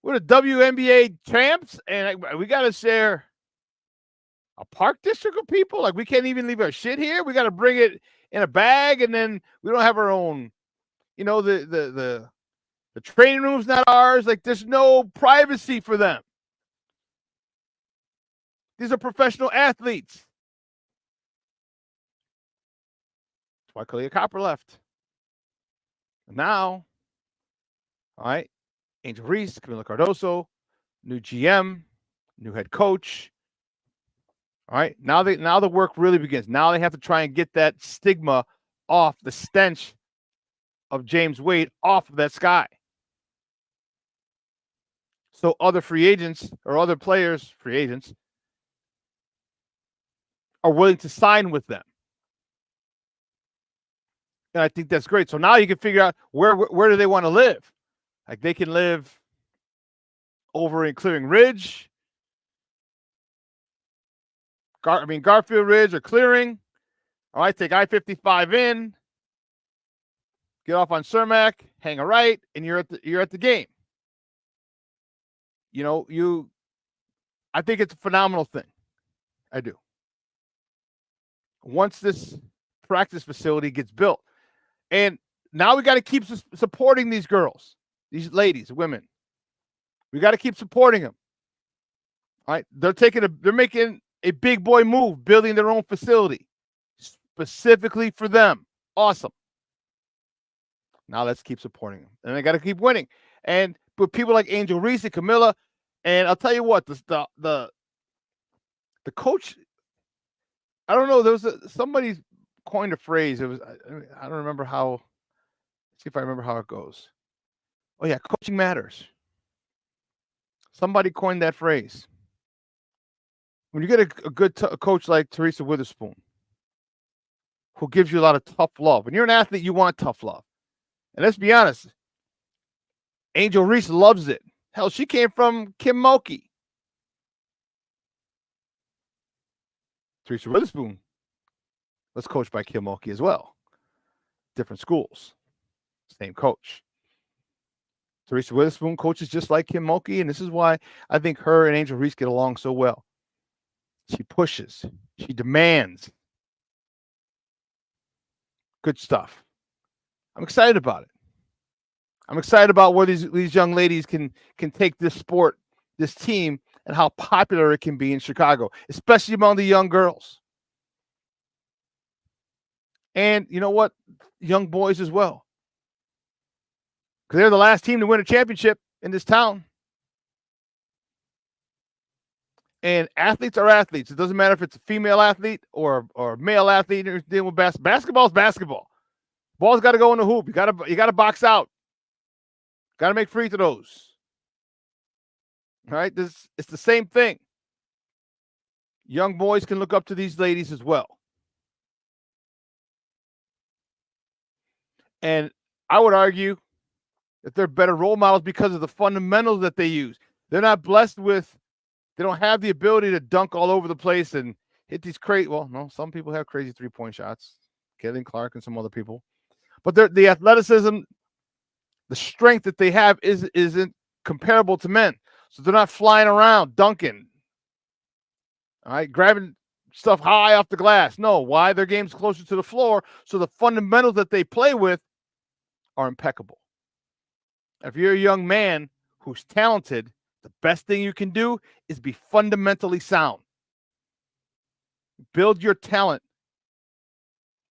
We're the WNBA champs, and we got to share a park district of people. Like, we can't even leave our shit here. We got to bring it in a bag, and then we don't have our own. The training room's not ours. Like, there's no privacy for them. These are professional athletes. That's why Kalia Copper left. And now, all right, Angel Reese, Camila Cardoso, new GM, new head coach. All right, now the work really begins. Now they have to try and get that stigma off, the stench of James Wade off of that sky. So other free agents or other players, free agents, are willing to sign with them. And I think that's great. So now you can figure out where do they want to live. Like, they can live over in Clearing Ridge, Garfield Ridge or Clearing. All right, take I-55 in, get off on Cermak, hang a right, and you're at the game. I think it's a phenomenal thing. I do. Once this practice facility gets built. And now we got to keep supporting these girls, these ladies, women. We got to keep supporting them. All right. They're making a big boy move, building their own facility specifically for them. Awesome. Now let's keep supporting them. And they got to keep winning. And with people like Angel Reese and Camilla, and I'll tell you what, the coach, I don't know, there was somebody coined a phrase. It was, I don't remember how. Let's see if I remember how it goes. Oh yeah, coaching matters. Somebody coined that phrase. When you get a good coach like Teresa Witherspoon, who gives you a lot of tough love. When you're an athlete, you want tough love. And let's be honest, Angel Reese loves it. Hell, she came from Kim Mulkey. Teresa Witherspoon was coached by Kim Mulkey as well. Different schools, same coach. Teresa Witherspoon coaches just like Kim Mulkey, and this is why I think her and Angel Reese get along so well. She pushes. She demands. Good stuff. I'm excited about it. I'm excited about where these young ladies can take this sport, this team, and how popular it can be in Chicago, especially among the young girls. And you know what? Young boys as well. Because they're the last team to win a championship in this town. And athletes are athletes. It doesn't matter if it's a female athlete or a male athlete who's dealing with basketball. Basketball is basketball. Ball's got to go in the hoop. You got to box out. Got to make free throws. All right, it's the same thing. Young boys can look up to these ladies as well. And I would argue that they're better role models because of the fundamentals that they use. They're not blessed with, they don't have the ability to dunk all over the place and hit these crazy, well, no, some people have crazy three-point shots. Caitlin Clark and some other people. But the athleticism, the strength that they have isn't comparable to men. So they're not flying around, dunking. All right, grabbing stuff high off the glass. No, why? Their game's closer to the floor, so the fundamentals that they play with are impeccable. If you're a young man who's talented, the best thing you can do is be fundamentally sound. Build your talent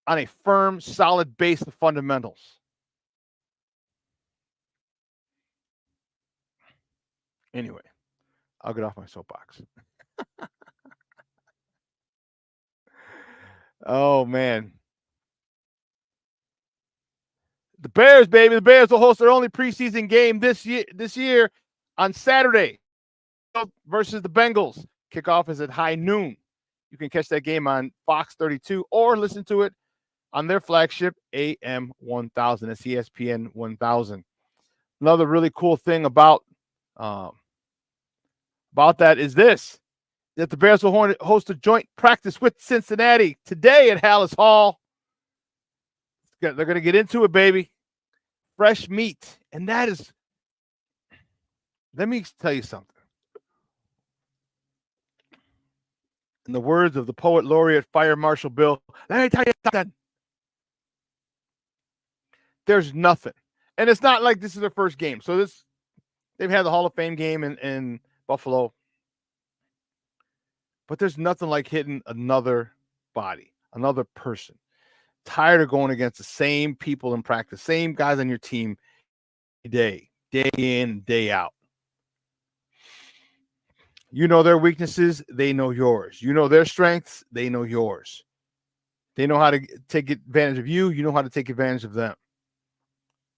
on a firm, solid base of fundamentals. Anyway, I'll get off my soapbox. Oh, man. The Bears, baby. The Bears will host their only preseason game this year on Saturday versus the Bengals. Kickoff is at high noon. You can catch that game on Fox 32 or listen to it on their flagship AM 1000. That's ESPN 1000. Another really cool thing about that is this, that the Bears will host a joint practice with Cincinnati today at Hallis Hall. They're going to get into it, baby. Fresh meat. And that is, Let me tell you something. In the words of the poet laureate Fire Marshal Bill, let me tell you something. There's nothing. And it's not like this is their first game. So they've had the Hall of Fame game in Buffalo. But there's nothing like hitting another body, another person. Tired of going against the same people in practice, same guys on your team day in, day out. You know their weaknesses, they know yours. You know their strengths, they know yours. They know how to take advantage of you. You know how to take advantage of them.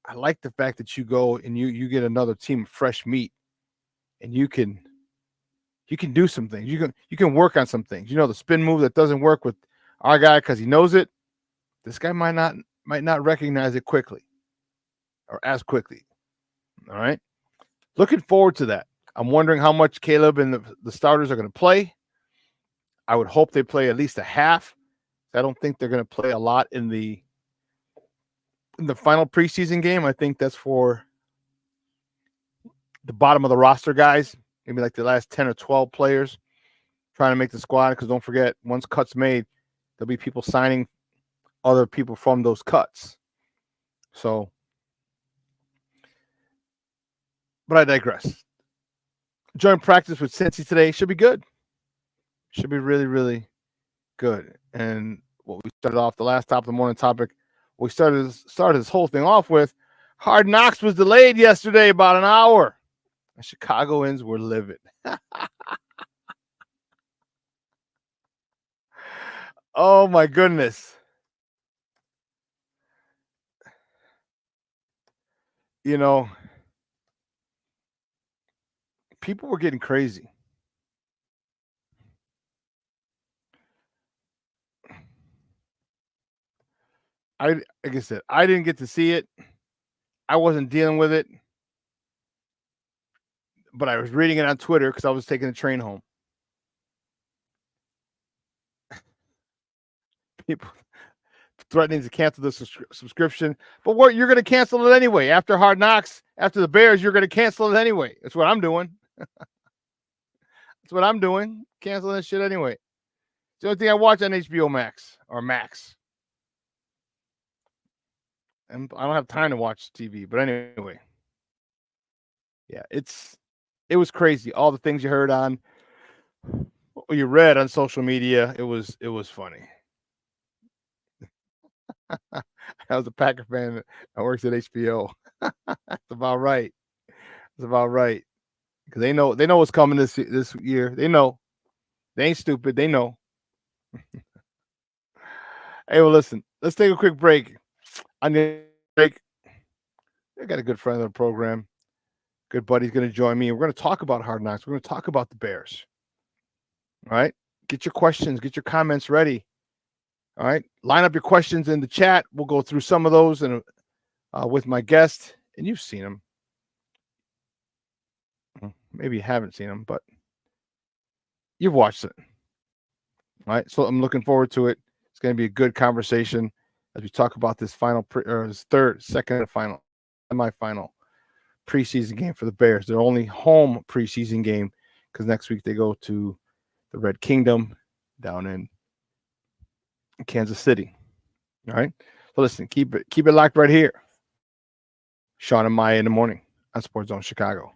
I like the fact that you go and you get another team of fresh meat, and you can do some things. You can work on some things. You know, the spin move that doesn't work with our guy because he knows it. This guy might not recognize it quickly or as quickly. All right. Looking forward to that. I'm wondering how much Caleb and the starters are going to play. I would hope they play at least a half. I don't think they're going to play a lot in the final preseason game. I think that's for the bottom of the roster guys, maybe like the last 10 or 12 players trying to make the squad. Because don't forget, once cuts made, there'll be people signing other people from those cuts. So, but I digress. Joint practice with Cincy today should be good. Should be really, really good. And what we started off, the last top of the morning topic, we started this whole thing off with, Hard Knocks was delayed yesterday about an hour. The Chicagoans were livid. Oh, my goodness. You know, people were getting crazy. Like I said, I didn't get to see it. I wasn't dealing with it. But I was reading it on Twitter because I was taking the train home. People threatening to cancel the subscription. But you're going to cancel it anyway. After Hard Knocks, after the Bears, you're going to cancel it anyway. That's what I'm doing. That's what I'm doing. Canceling this shit anyway. It's the only thing I watch on HBO Max or Max. And I don't have time to watch TV. But anyway. Yeah, it was crazy. All the things you heard on, or you read on social media, it was funny. I was a Packer fan that works at HBO. That's about right. That's about right. Because they know what's coming this year. They know. They ain't stupid. They know. Hey, well, listen. Let's take a quick break. On the break, I got a good friend of the program. Good buddy's going to join me. We're going to talk about Hard Knocks. We're going to talk about the Bears. All right? Get your questions. Get your comments ready. All right? Line up your questions in the chat. We'll go through some of those and with my guest. And you've seen him. Maybe you haven't seen him, but you've watched it. All right? So I'm looking forward to it. It's going to be a good conversation as we talk about this second final, semifinal preseason game for the Bears. Their only home preseason game, because next week they go to the Red Kingdom down in Kansas City. All right. So listen, keep it locked right here. Shawn and Maya in the morning on Sports Zone Chicago.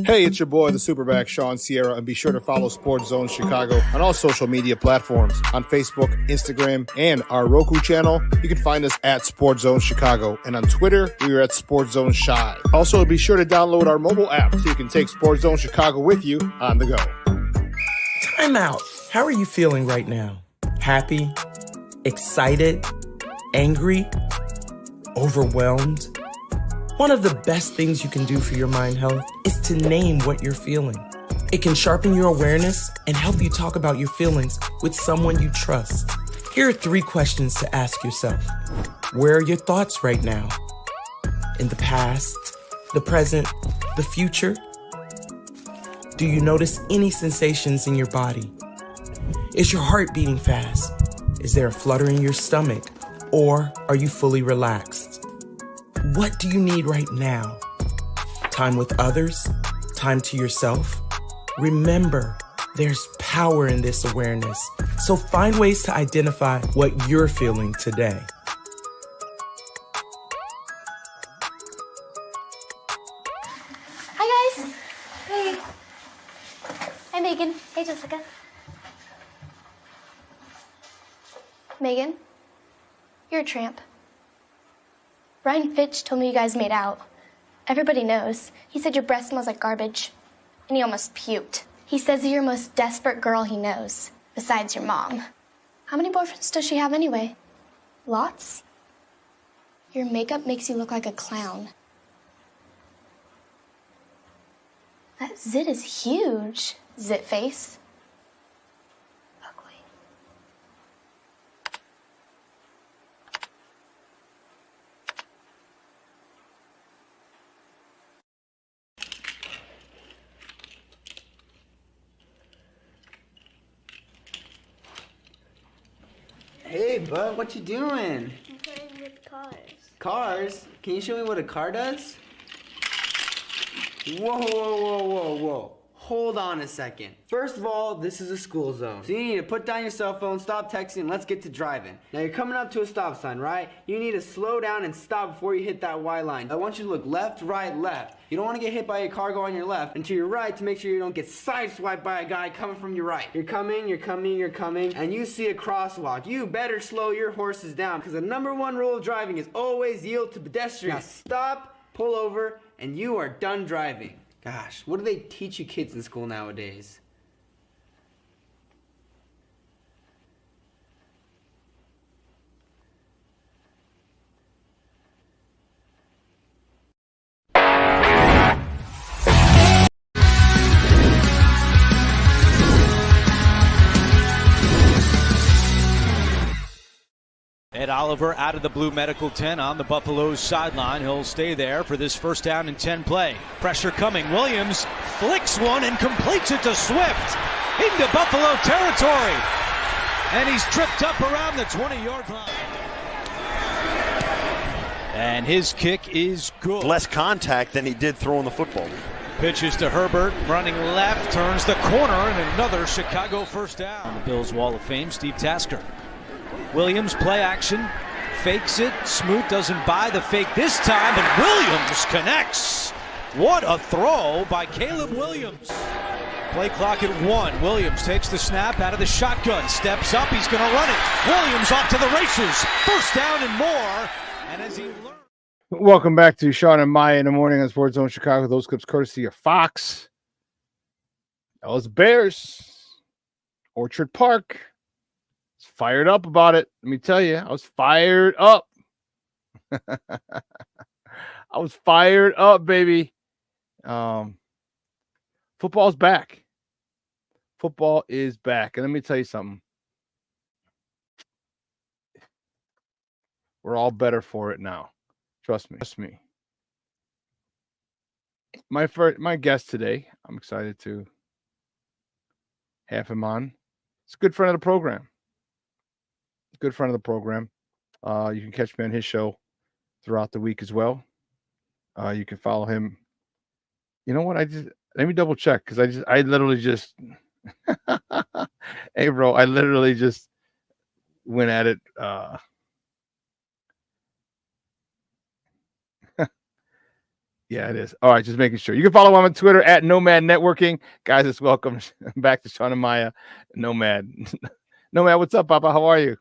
Hey, it's your boy, the SuperBack, Shawn Sierra, and be sure to follow Sports Zone Chicago on all social media platforms, on Facebook, Instagram, and our Roku channel. You can find us at Sports Zone Chicago, and on Twitter, we are at Sports Zone Shy. Also, be sure to download our mobile app so you can take Sports Zone Chicago with you on the go. Time out. How are you feeling right now? Happy? Excited? Angry? Overwhelmed? One of the best things you can do for your mind health is to name what you're feeling. It can sharpen your awareness and help you talk about your feelings with someone you trust. Here are 3 questions to ask yourself. Where are your thoughts right now? In the past, the present, the future? Do you notice any sensations in your body? Is your heart beating fast? Is there a flutter in your stomach? Or are you fully relaxed? What do you need right now? time with others, time to yourself. Remember, there's power in this awareness. So find ways to identify what you're feeling today. Hi, guys. Hey. Hi, Megan. Hey, Jessica. Megan, you're a tramp. Brian Fitch told me you guys made out. Everybody knows. He said your breath smells like garbage. And he almost puked. He says you're the most desperate girl he knows, besides your mom. How many boyfriends does she have anyway? Lots? Your makeup makes you look like a clown. That zit is huge, zit face. Ugly. Hey, bud, what you doing? I'm playing with cars. Cars? Can you show me what a car does? Whoa, whoa, whoa, whoa, whoa. Hold on a second. First of all, this is a school zone. So you need to put down your cell phone, stop texting, and let's get to driving. Now you're coming up to a stop sign, right? You need to slow down and stop before you hit that Y line. I want you to look left, right, left. You don't want to get hit by a car going on your left and to your right to make sure you don't get sideswiped by a guy coming from your right. You're coming, and you see a crosswalk. You better slow your horses down because the #1 rule of driving is always yield to pedestrians. Now stop, pull over, and you are done driving. Gosh, what do they teach you kids in school nowadays? Ed Oliver out of the blue medical tent on the Buffaloes sideline. He'll stay there for this 1st down and 10 play. Pressure coming. Williams flicks one and completes it to Swift into Buffalo territory. And he's tripped up around the 20-yard line. And his kick is good. Less contact than he did throwing the football. Pitches to Herbert, running left, turns the corner, and another Chicago 1st down. The Bills Wall of Fame, Steve Tasker. Williams, play action, fakes it. Smoot doesn't buy the fake this time, but Williams connects. What a throw by Caleb Williams. Play clock at 1. Williams takes the snap out of the shotgun, steps up, he's going to run it. Williams off to the races. 1st down and more. And as he learned. Welcome back to Shawn and Maya in the morning on Sports Zone Chicago. Those clips courtesy of Fox. That was Bears. Orchard Park. Fired up about it. Let me tell you, I was fired up. I was fired up, baby. Football's back. Football is back. And let me tell you something. We're all better for it now. Trust me. Trust me. My guest today, I'm excited to have him on. It's a good friend of the program. Good friend of the program. You can catch me on his show throughout the week as well. You can follow him. You know what? Let me double check because I literally just hey bro, I literally just went at it. Yeah, it is. All right, just making sure. You can follow him on Twitter at Nomad Networking. Guys, it's welcome back to Shawn and Maya. Nomad. Nomad, what's up, Papa? How are you?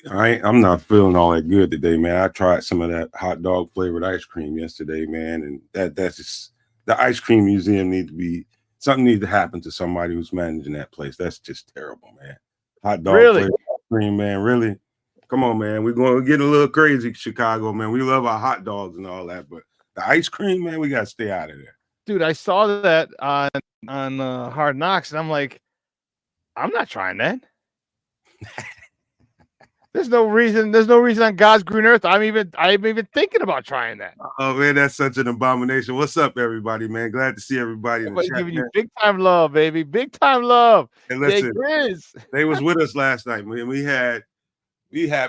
I'm not feeling all that good today, man. I tried some of that hot dog flavored ice cream yesterday, man, and that's just the ice cream museum something needs to happen to somebody who's managing that place. That's just terrible, man. Hot dog flavored ice cream, man. Really? Come on, man. We're going to get a little crazy, Chicago, man. We love our hot dogs and all that, but the ice cream, man, we got to stay out of there. Dude, I saw that on Hard Knocks, and I'm like, I'm not trying that. There's no reason on God's green earth I'm even thinking about trying that. Oh man, that's such an abomination. What's up, everybody, man? Glad to see everybody in the chat, giving you big time love, baby. Big time love. And listen, they was with us last night. We had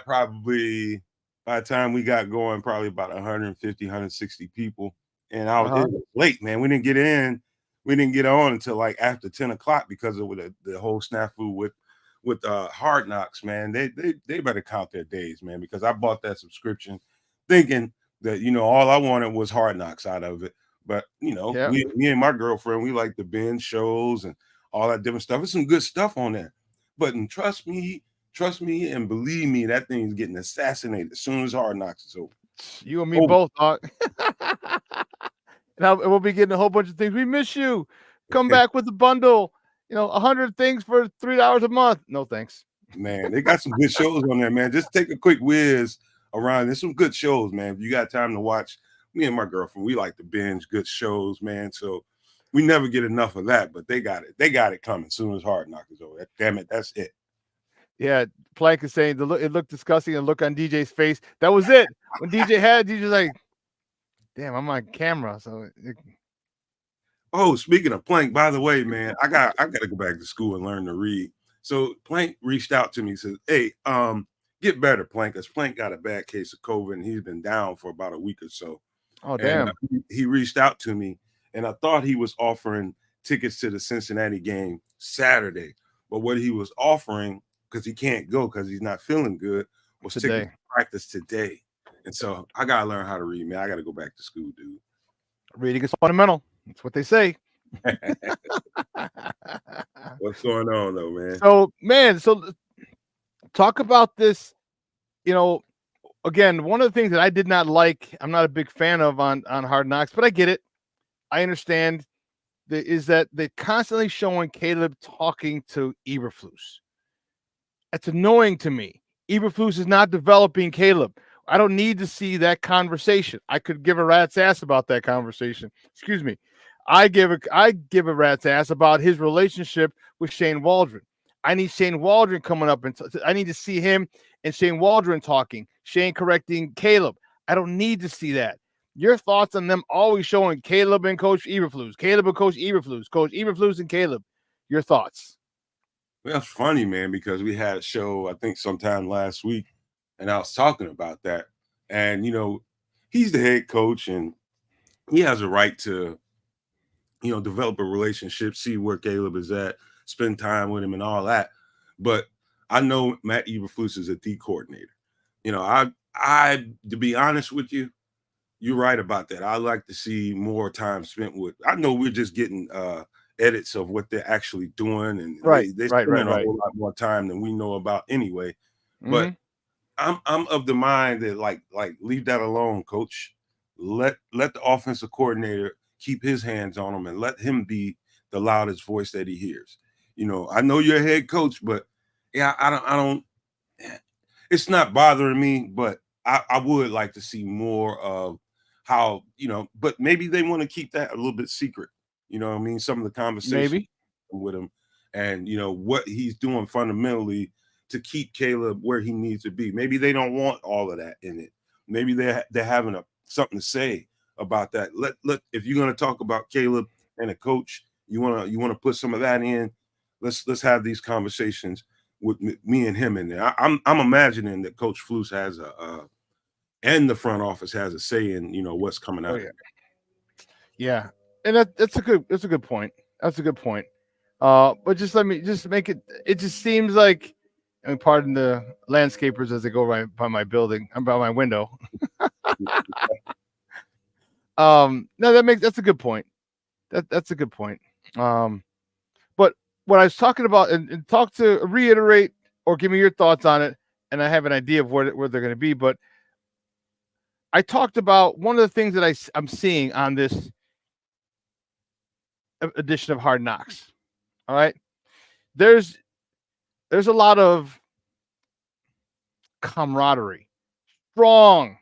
probably, by the time we got going, probably about 150, 160 people and it was late, man. We didn't get in. We didn't get on until like after 10 o'clock because of the whole snafu with Hard Knocks, man. They better count their days, man, because I bought that subscription thinking that, all I wanted was Hard Knocks out of it. But, me and my girlfriend, we like the binge shows and all that different stuff. There's some good stuff on there. But trust me and believe me, that thing's getting assassinated as soon as Hard Knocks is over. You and me both, dog. And we'll be getting a whole bunch of things. We miss you. Come back with the bundle. 100 things for $3 a month. No thanks. Man, they got some good shows on there, man. Just take a quick whiz around. There's some good shows, man. If you got time to watch, me and my girlfriend, we like to binge good shows, man. So we never get enough of that, but they got it. They got it coming as soon as Hard Knock is over. Damn it, that's it. Yeah, Plank is saying it looked disgusting and look on DJ's face. That was it. When DJ's like, damn, I'm on camera. So Oh, speaking of Plank, by the way, man, I gotta go back to school and learn to read. So Plank reached out to me and said, hey, get better, Plank, because Plank got a bad case of COVID and he's been down for about a week or so. Oh, damn. And, he reached out to me and I thought he was offering tickets to the Cincinnati game Saturday. But what he was offering, because he can't go because he's not feeling good, was tickets to practice today. And so I got to learn how to read, man. I got to go back to school, dude. Reading is fundamental. That's what they say. What's going on, though, man? So talk about this. Again, one of the things that I did not like, I'm not a big fan of on Hard Knocks, but I get it. I understand is that they're constantly showing Caleb talking to Eberflus. That's annoying to me. Eberflus is not developing Caleb. I don't need to see that conversation. I could give a rat's ass about that conversation. Excuse me. I give a rat's ass about his relationship with Shane Waldron. I need Shane Waldron coming up, and I need to see him and Shane Waldron talking. Shane correcting Caleb. I don't need to see that. Your thoughts on them always showing Caleb and Coach Eberflus, Caleb and Coach Eberflus, Coach Eberflus and Caleb. Your thoughts? Well, it's funny, man, because we had a show, I think sometime last week, and I was talking about that. And, he's the head coach and he has a right to, develop a relationship, see where Caleb is at, spend time with him and all that. But I know Matt Eberflus is a D coordinator. I to be honest with you, you're right about that. I like to see more time spent with. I know we're just getting edits of what they're actually doing, and they spend a whole lot more time than we know about anyway. Mm-hmm. But I'm of the mind that like leave that alone, coach. Let the offensive coordinator keep his hands on him and let him be the loudest voice that he hears. I know you're a head coach, but yeah, I don't. It's not bothering me, but I would like to see more of how, but maybe they want to keep that a little bit secret. You know what I mean? Some of the conversations with him and, what he's doing fundamentally to keep Caleb where he needs to be. Maybe they don't want all of that in it. Maybe they're having something to say about that. Let if you're going to talk about Caleb and a coach, you want to put some of that in. Let's have these conversations with me and him in there. I'm imagining that Coach Flus has and the front office has a say in what's coming out. Yeah, and that's a good point. That's a good point. But just let me make it. It just seems like, pardon the landscapers as they go right by my building, by my window. No, that's a good point. That's a good point. But what I was talking about, and reiterate or give me your thoughts on it, and I have an idea of where they're going to be. But I talked about one of the things that I'm seeing on this edition of Hard Knocks. All right, there's a lot of camaraderie, strong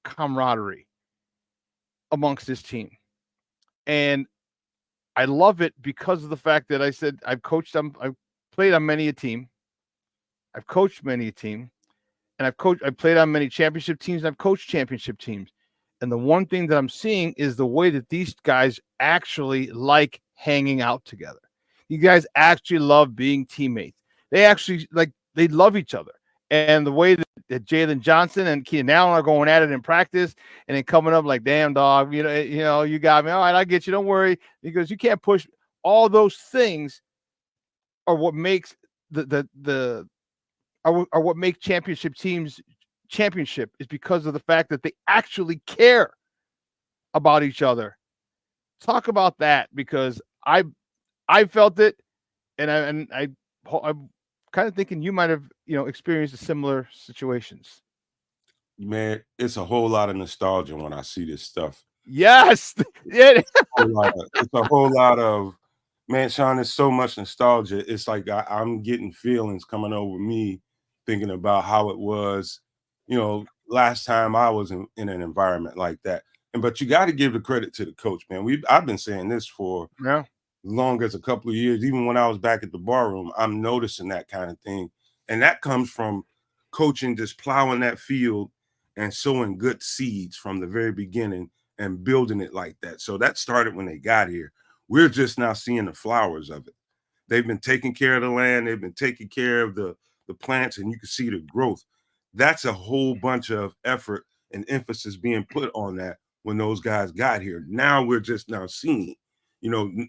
camaraderie amongst this team, and I love it because of the fact that I said I've coached them. I've played on many a team. I've coached many a team, and I've played on many championship teams. And I've coached championship teams, and the one thing that I'm seeing is the way that these guys actually like hanging out together. You guys actually love being teammates. They actually they love each other, And the way that Jalen Johnson and Keenan Allen are going at it in practice, and then coming up like, damn dog, you got me. All right, I get you. Don't worry, because you can't push. All those things are what makes are what make championship teams championship, is because of the fact that they actually care about each other. Talk about that, because I felt it, and I'm kind of thinking you might have experienced similar situations. Man, it's a whole lot of nostalgia when I see this stuff. Yes, yeah. It's a whole lot of, man, Shawn, it's so much nostalgia. It's like I'm getting feelings coming over me thinking about how it was, last time I was in an environment like that. But you got to give the credit to the coach, man. I've been saying this for as long as a couple of years. Even when I was back at the bar room, I'm noticing that kind of thing. And that comes from coaching, just plowing that field and sowing good seeds from the very beginning and building it like that. So that started when they got here. We're just now seeing the flowers of it. They've been taking care of the land. They've been taking care of the plants, and you can see the growth. That's a whole bunch of effort and emphasis being put on that when those guys got here. Now we're just now seeing,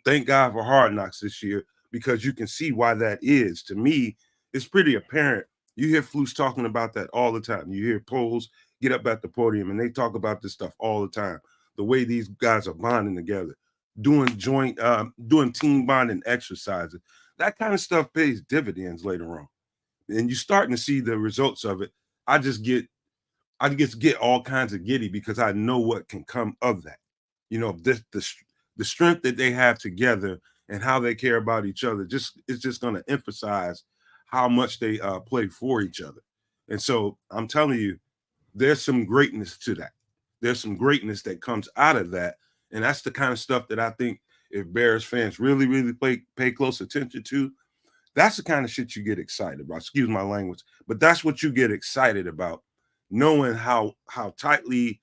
thank God for Hard Knocks this year, because you can see why that is. To me, it's pretty apparent. You hear Flus talking about that all the time. You hear Poles get up at the podium, and they talk about this stuff all the time. The way these guys are bonding together, doing team bonding exercises. That kind of stuff pays dividends later on. And you're starting to see the results of it. I just get all kinds of giddy because I know what can come of that. The strength that they have together and how they care about each other is just going to emphasize how much they play for each other. And so I'm telling you, there's some greatness to that. There's some greatness that comes out of that. And that's the kind of stuff that I think if Bears fans really, really pay close attention to, that's the kind of shit you get excited about. Excuse my language, but that's what you get excited about, knowing how tightly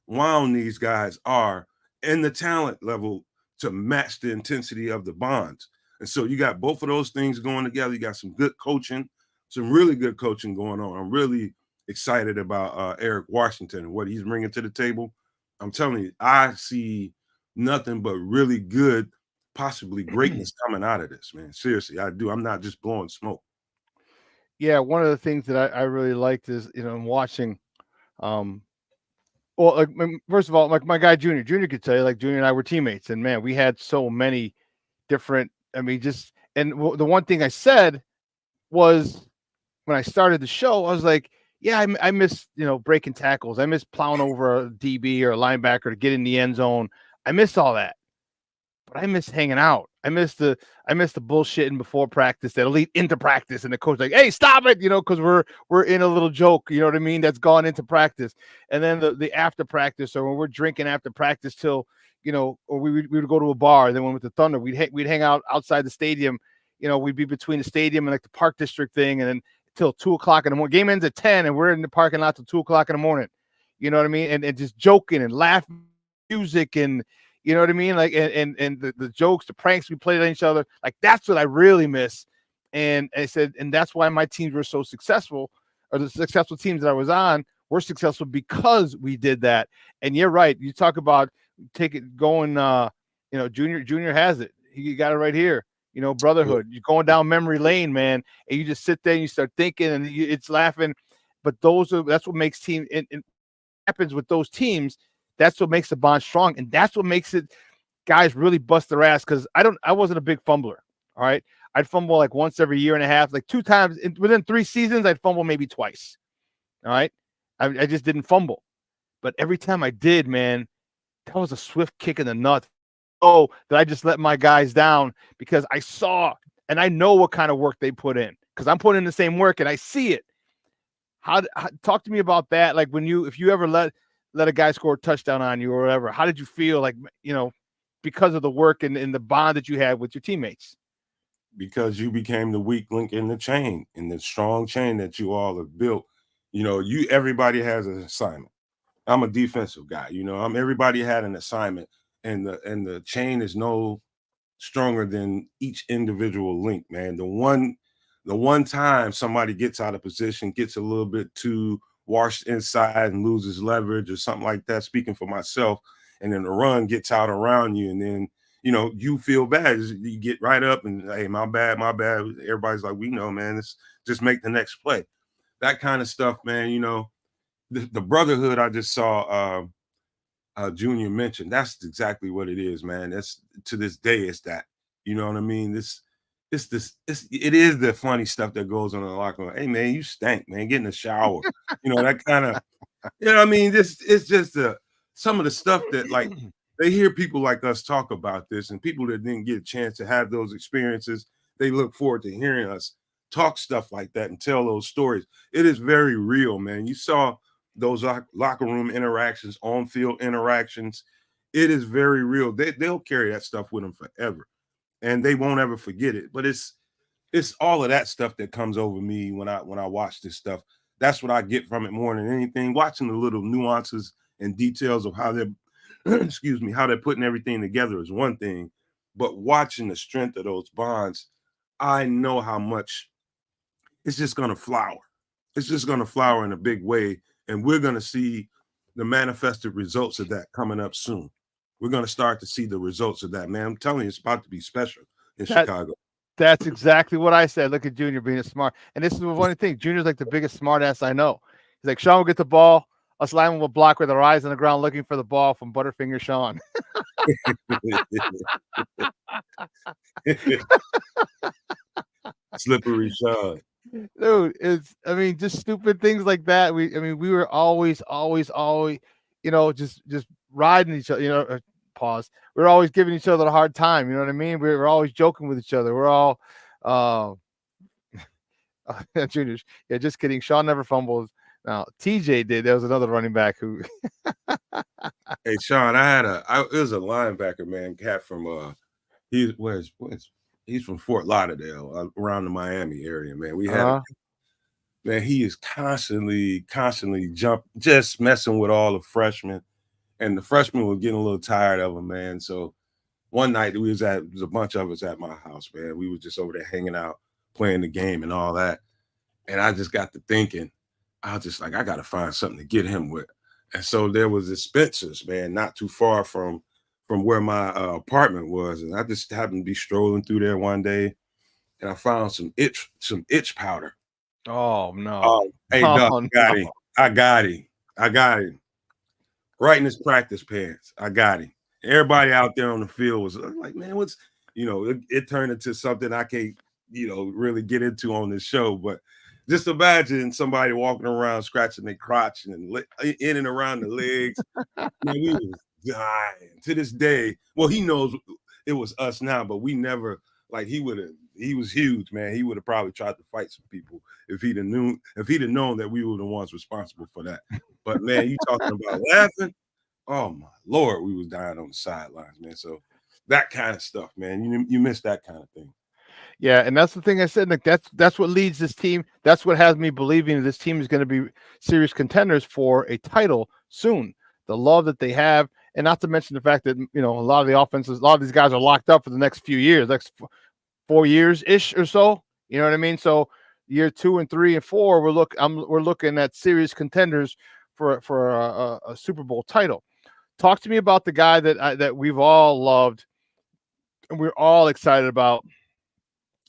wound these guys are and the talent level to match the intensity of the bonds. And so you got both of those things going together. You got some good coaching, some really good coaching going on. I'm really excited about Eric Washington and what he's bringing to the table. I'm telling you, I see nothing but really good, possibly greatness coming out of this, man. Seriously, I do. I'm not just blowing smoke. Yeah, one of the things that I really liked is, watching, well, like, first of all, like my guy Junior could tell you, like Junior and I were teammates, and man, we had so many different, and the one thing I said was when I started the show, I was like, yeah, I miss, breaking tackles. I miss plowing over a DB or a linebacker to get in the end zone. I miss all that. But I miss hanging out. I miss the bullshitting before practice that'll lead into practice, and the coach like, hey, stop it, because we're in a little joke, you know what I mean? That's gone into practice. And then the after practice, or when we're drinking after practice till, or we would go to a bar. And then when with the Thunder, we'd hang out outside the stadium. We'd be between the stadium and like the Park District thing, and then till 2:00 in the morning. Game ends at 10, and we're in the parking lot till 2:00 in the morning. You know what I mean? And just joking and laughing, music, and you know what I mean? Like, and the jokes, the pranks we played on each other, like that's what I really miss. And I said, and that's why my teams were so successful, or the successful teams that I was on were successful because we did that. And you're right. You talk about Junior has it. He got it right here. Brotherhood. You're going down memory lane, man, and you just sit there and you start thinking, and it's laughing. But that's what makes team. It happens with those teams. That's what makes the bond strong, and that's what makes it guys really bust their ass. Because I wasn't a big fumbler. All right, I'd fumble like once every year and a half, like 2 times within 3 seasons. I'd fumble maybe twice. All right, I just didn't fumble, but every time I did, man, that was a swift kick in the nuts. Oh, that I just let my guys down because I saw and I know what kind of work they put in, because I'm putting in the same work and I see it. How talk to me about that? Like if you ever let a guy score a touchdown on you or whatever, how did you feel? Like, because of the work and the bond that you had with your teammates? Because you became the weak link in the chain, in the strong chain that you all have built. Everybody has an assignment. I'm a defensive guy. Everybody had an assignment, and the chain is no stronger than each individual link, man. The one The one time somebody gets out of position, gets a little bit too washed inside and loses leverage or something like that, speaking for myself, and then the run gets out around you, and then, you know, you feel bad. You get right up and, hey, my bad, my bad. Everybody's like, we know, man, let's just make the next play. That kind of stuff, man, you know, the brotherhood I just saw Junior mentioned, that's exactly what it is, man. That's, to this day, it's that. You know what I mean? It is the funny stuff that goes on in the locker room. Hey, man, you stank, man. Get in the shower. You know, that kind of, you know what I mean? It's just some of the stuff that, like, they hear people like us talk about this, and people that didn't get a chance to have those experiences, they look forward to hearing us talk stuff like that and tell those stories. It is very real, man. You saw those locker room interactions, on-field interactions. It is very real. They'll carry that stuff with them forever, and they won't ever forget it. But it's all of that stuff that comes over me when I watch this stuff. That's what I get from it more than anything. Watching the little nuances and details of how they're excuse me, how they're putting everything together is one thing, but watching the strength of those bonds, I know how much it's just going to flower. It's just going to flower in a big way, and we're going to see the manifested results of that coming up soon. We're going to start to see the results of that, man. I'm telling you, it's about to be special in Chicago. That's exactly what I said. Look at Junior being a smart. And this is the funny thing. Junior's like the biggest smart ass I know. He's like, Shawn will get the ball. Us linemen will block with our eyes on the ground looking for the ball from Butterfinger Shawn. Slippery Shawn. Dude, I mean, just stupid things like that. We were always, you know, just riding each other, you know, pause. We were always giving each other a hard time. You know what I mean? We were always joking with each other. We're all, juniors. Yeah, just kidding. Shawn never fumbles. Now TJ did. There was another running back who. Hey, Shawn, it was a linebacker, man, cat from he's from Fort Lauderdale, around the Miami area, man. We had man, he is constantly just messing with all the freshmen, and the freshmen were getting a little tired of him, man. So one night there was a bunch of us at my house, man. We were just over there hanging out, playing the game and all that. And I just got to thinking, I was just like, I got to find something to get him with. And so there was this Spencer's, man, not too far from where my apartment was. And I just happened to be strolling through there one day, and I found some itch powder. Oh, no. Hey, Doc, I got him. Right in his practice pants. I got him. Everybody out there on the field was like, man, what's, you know, it turned into something I can't, you know, really get into on this show. But just imagine somebody walking around scratching their crotch and in and around the legs. Man, we was dying to this day. Well, he knows it was us now, but we never, like, he was huge, man. He would have probably tried to fight some people if he'd have known that we were the ones responsible for that. But man, you talking about laughing? Oh my Lord, we was dying on the sidelines, man. So that kind of stuff, man. You miss that kind of thing. Yeah, and that's the thing I said, Nick. That's what leads this team. That's what has me believing this team is going to be serious contenders for a title soon. The love that they have, and not to mention the fact that, you know, a lot of the offenses, a lot of these guys are locked up for the next few years, next 4 years ish or so. You know what I mean? So year 2 and 3 and 4, we're looking at serious contenders for a Super Bowl title. Talk to me about the guy that we've all loved and we're all excited about.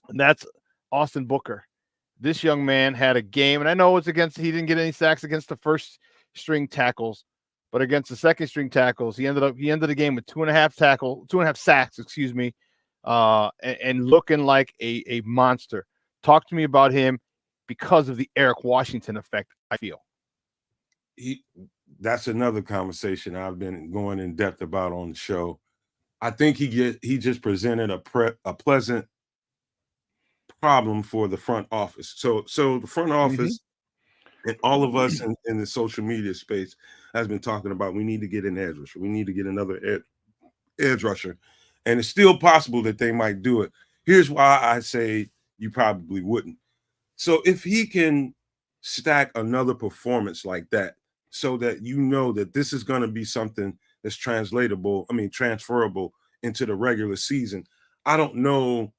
And that's Austin Booker. This young man had a game, and I know it's he didn't get any sacks against the first string tackles, but against the second string tackles, he ended the game with 2.5 sacks, and looking like a monster. Talk to me about him because of the Eric Washington effect, I feel. That's another conversation I've been going in depth about on the show. I think he just presented a pleasant problem for the front office. So the front office and all of us in the social media space has been talking about, we need to get an edge rusher. We need to get another edge rusher. And it's still possible that they might do it. Here's why I say you probably wouldn't. So if he can stack another performance like that, so that you know that this is going to be something that's transferable into the regular season. I don't know,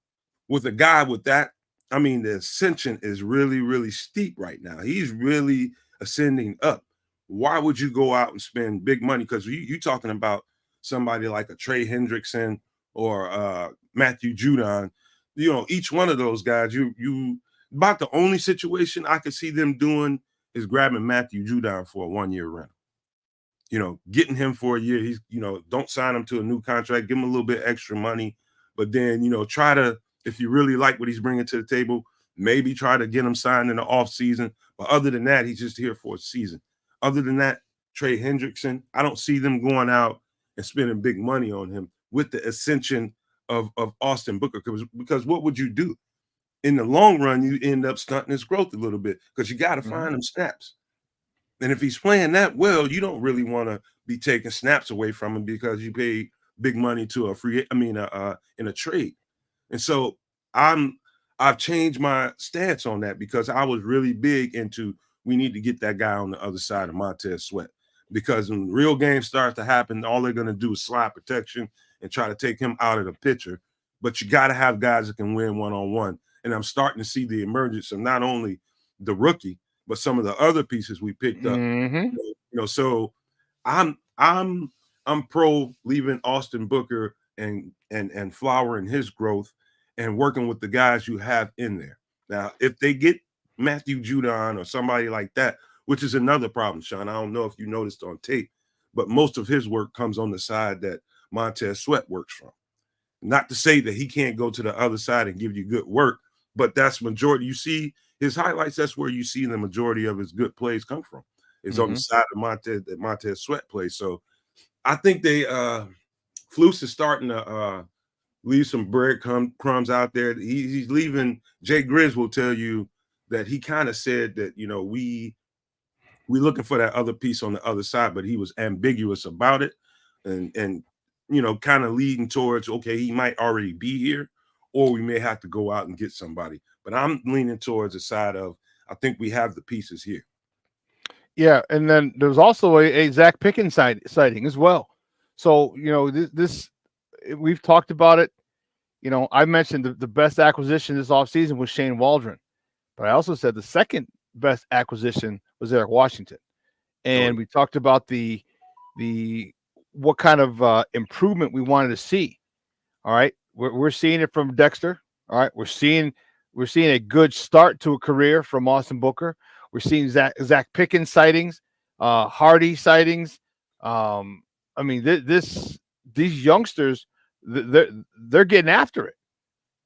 with a guy with that, I mean, the ascension is really, really steep right now. He's really ascending up. Why would you go out and spend big money? Because you talking about somebody like a Trey Hendrickson or Matthew Judon. You know, each one of those guys, you about the only situation I could see them doing is grabbing Matthew Judon for a 1-year rental. You know, getting him for a year. He's, you know, don't sign him to a new contract, give him a little bit extra money, but then, you know, try to, if you really like what he's bringing to the table, maybe try to get him signed in the off season. But other than that, he's just here for a season. Other than that, Trey Hendrickson, I don't see them going out and spending big money on him with the ascension of Austin Booker. Because what would you do? In the long run, you end up stunting his growth a little bit because you got to find him snaps. And if he's playing that well, you don't really want to be taking snaps away from him because you paid big money to in a trade. And so I've changed my stance on that because I was really big into we need to get that guy on the other side of Montez Sweat, because when real games start to happen, all they're going to do is slide protection and try to take him out of the picture. But you got to have guys that can win one-on-one. And I'm starting to see the emergence of not only the rookie, but some of the other pieces we picked up. You know, so I'm pro leaving Austin Booker and flowering his growth and working with the guys you have in there. Now, if they get Matthew Judon or somebody like that, which is another problem, Shawn. I don't know if you noticed on tape, but most of his work comes on the side that Montez Sweat works from. Not to say that he can't go to the other side and give you good work, but that's majority. You see his highlights, that's where you see the majority of his good plays come from. It's on the side of Montez Sweat plays. So I think they Flus is starting to leave some bread crumbs out there. He's leaving. Jay Grizz will tell you that he kind of said that, you know, we looking for that other piece on the other side, but he was ambiguous about it and you know, kind of leading towards, okay, he might already be here, or we may have to go out and get somebody. But I'm leaning towards the side of, I think we have the pieces here. Yeah, and then there's also a Zach Pickens sighting as well. So, you know, this we've talked about it. You know, I mentioned the best acquisition this offseason was Shane Waldron. But I also said the second best acquisition was Eric Washington. And we talked about the what kind of improvement we wanted to see. All right. We're seeing it from Dexter. All right. We're seeing a good start to a career from Austin Booker. We're seeing Zach Pickens sightings, Hardy sightings. I mean, these youngsters, they're getting after it.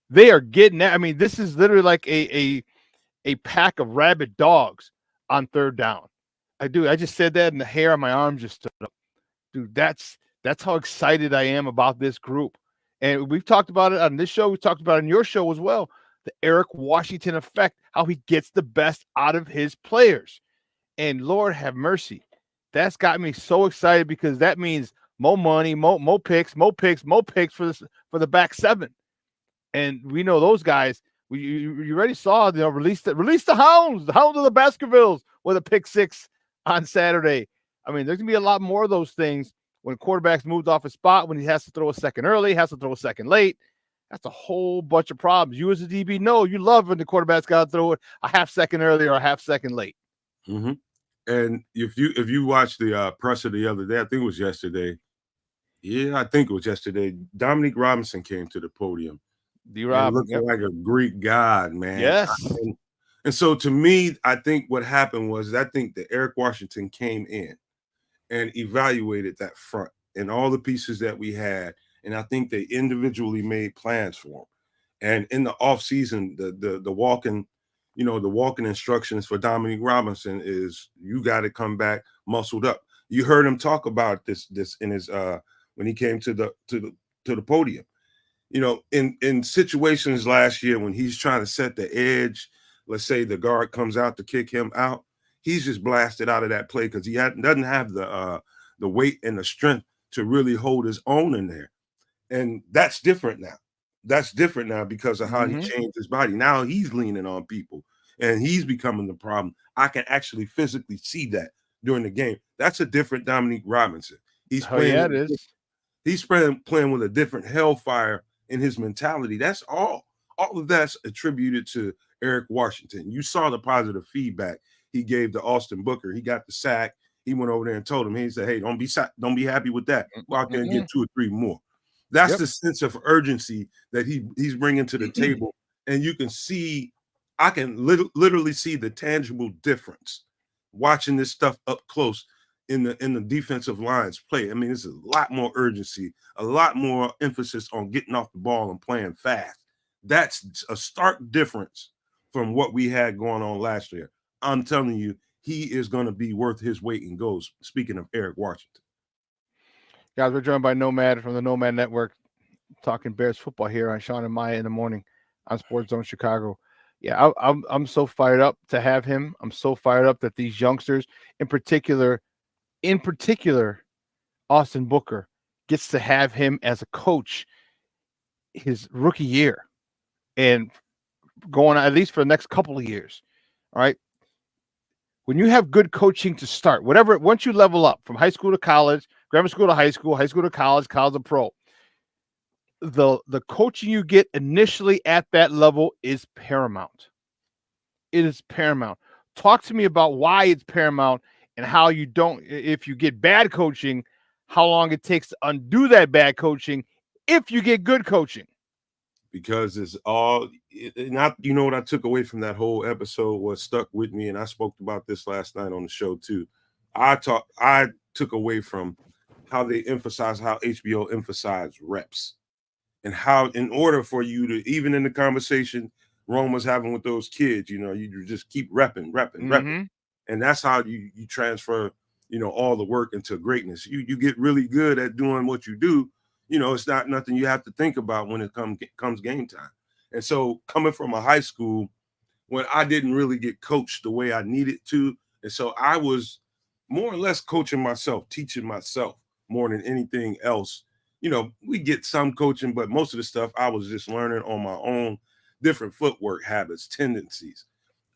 They are getting. I mean, this is literally like a pack of rabid dogs on third down. I just said that, and the hair on my arm just stood up. Dude, that's how excited I am about this group. And we've talked about it on this show. We talked about it on your show as well. The Eric Washington effect, how he gets the best out of his players. And Lord have mercy, that's got me so excited because that means more money, more picks for the back seven. And we know those guys. You already saw, you know, release the hounds of the Baskervilles with a pick six on Saturday. I mean, there's gonna be a lot more of those things when quarterback's moved off a spot, when he has to throw a second early, has to throw a second late. That's a whole bunch of problems. You as a DB know you love when the quarterback's got to throw it a half second early or a half second late. Mm-hmm. And if you watched the presser the other day, I think it was yesterday. Yeah, I think it was yesterday. Dominique Robinson came to the podium. D-Rob looking like a Greek god, man. Yes. And so to me, I think what happened was I think that Eric Washington came in and evaluated that front and all the pieces that we had. And I think they individually made plans for him. And in the offseason, the walking, you know, the walking instructions for Dominique Robinson is you got to come back muscled up. You heard him talk about this in his when he came to the podium. You know, in situations last year when he's trying to set the edge, let's say the guard comes out to kick him out, he's just blasted out of that play because he doesn't have the weight and the strength to really hold his own in there. And that's different now. That's different now because of how he changed his body. Now he's leaning on people and he's becoming the problem. I can actually physically see that during the game. That's a different Dominique Robinson. He's playing. He's playing with a different hellfire in his mentality. That's all All of that's attributed to Eric Washington. You saw the positive feedback he gave to Austin Booker. He got the sack. He went over there and told him, he said, hey, don't be happy with that. Go out there and get 2 or 3 more. That's the sense of urgency that he's bringing to the table. And you can see, I can literally see the tangible difference watching this stuff up close in the defensive lines play. I mean, it's a lot more urgency, a lot more emphasis on getting off the ball and playing fast. That's a stark difference from what we had going on last year. I'm telling you, he is going to be worth his weight in gold. Speaking of Eric Washington. Guys, we're joined by Nomad from the Nomad Network, talking Bears football here on Shawn and Maya in the morning on Sports Zone Chicago. Yeah, I'm so fired up to have him. I'm so fired up that these youngsters, in particular, Austin Booker, gets to have him as a coach his rookie year and going on at least for the next couple of years. All right. When you have good coaching to start, once you level up from high school to college, grammar school to high school to college to pro, the coaching you get initially at that level is paramount. It is paramount. Talk to me about why it's paramount and how you don't, if you get bad coaching, how long it takes to undo that bad coaching if you get good coaching. Because it's all not, you know what I took away from that whole episode, what stuck with me, and I spoke about this last night on the show too. I took away from how they emphasize, how HBO emphasized reps, and how in order for you to, even in the conversation Rome was having with those kids, you just keep repping. And that's how you transfer, all the work into greatness. You get really good at doing what you do. It's not nothing you have to think about when it comes game time. And so coming from a high school when I didn't really get coached the way I needed to, and so I was more or less coaching myself, teaching myself more than anything else. We get some coaching, but most of the stuff I was just learning on my own, different footwork habits, tendencies.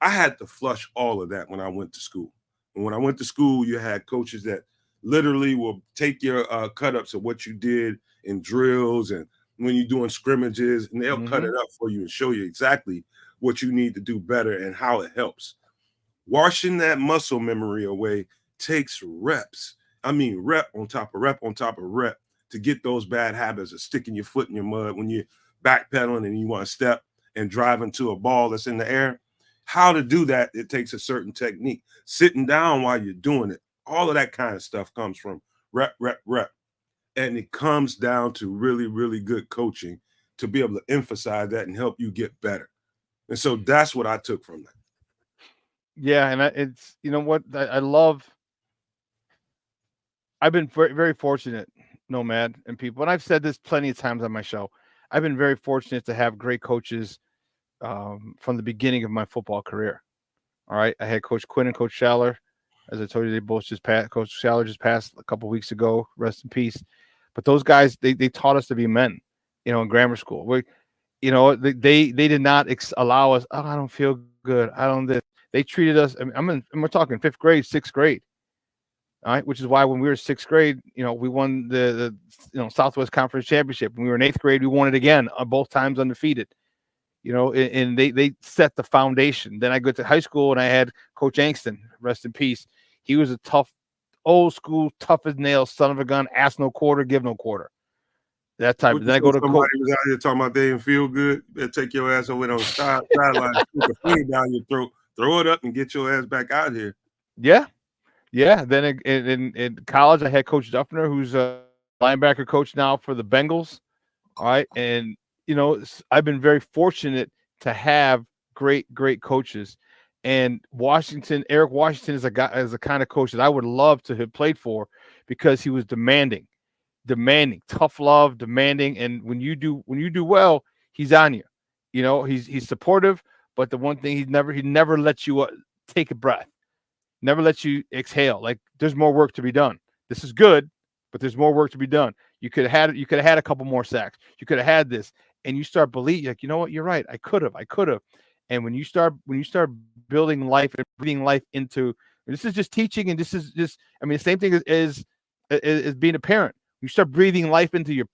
I had to flush all of that when I went to school. And when I went to school, you had coaches that literally will take your cut-ups of what you did in drills and when you're doing scrimmages, and they'll cut it up for you and show you exactly what you need to do better and how it helps. Washing that muscle memory away takes reps. I mean, rep on top of rep on top of rep to get those bad habits of sticking your foot in your mud when you're backpedaling and you want to step and drive into a ball that's in the air. How to do that, it takes a certain technique. Sitting down while you're doing it. All of that kind of stuff comes from rep. And it comes down to really, really good coaching to be able to emphasize that and help you get better. And so that's what I took from that. Yeah, and it's, what I love. I've been very, very fortunate, Nomad and people, and I've said this plenty of times on my show. I've been very fortunate to have great coaches from the beginning of my football career. All right, I had Coach Quinn and Coach Schaller. As I told you, they both just passed. Coach Schaller just passed a couple weeks ago. Rest in peace. But those guys, they taught us to be men, in grammar school. They did not allow us. Oh, I don't feel good. I don't this. They treated us. We're talking 5th grade, 6th grade. All right, which is why when we were 6th grade, we won the Southwest Conference Championship. When we were in 8th grade, we won it again, both times undefeated. And they set the foundation. Then I go to high school and I had Coach Angston, rest in peace. He was a tough, old school, tough as nails, son of a gun, ask no quarter, give no quarter. That type. Then I go to somebody was out here talking about they didn't feel good. Better take your ass over on the sideline, stick a finger down your throat, throw it up, and get your ass back out here. Yeah. Then in college, I had Coach Duffner, who's a linebacker coach now for the Bengals. All right, and I've been very fortunate to have great coaches. And Eric Washington is a kind of coach that I would love to have played for because he was demanding, tough love, demanding. And when you do well, he's on you. He's supportive, but the one thing he never lets you take a breath, never lets you exhale. Like there's more work to be done. This is good, but there's more work to be done. You could have had a couple more sacks. You could have had this, and you start believing, like, you know what, you're right. I could have. And when you start building life and breathing life into, this is just teaching, and this is just, the same thing as being a parent. You start breathing life into your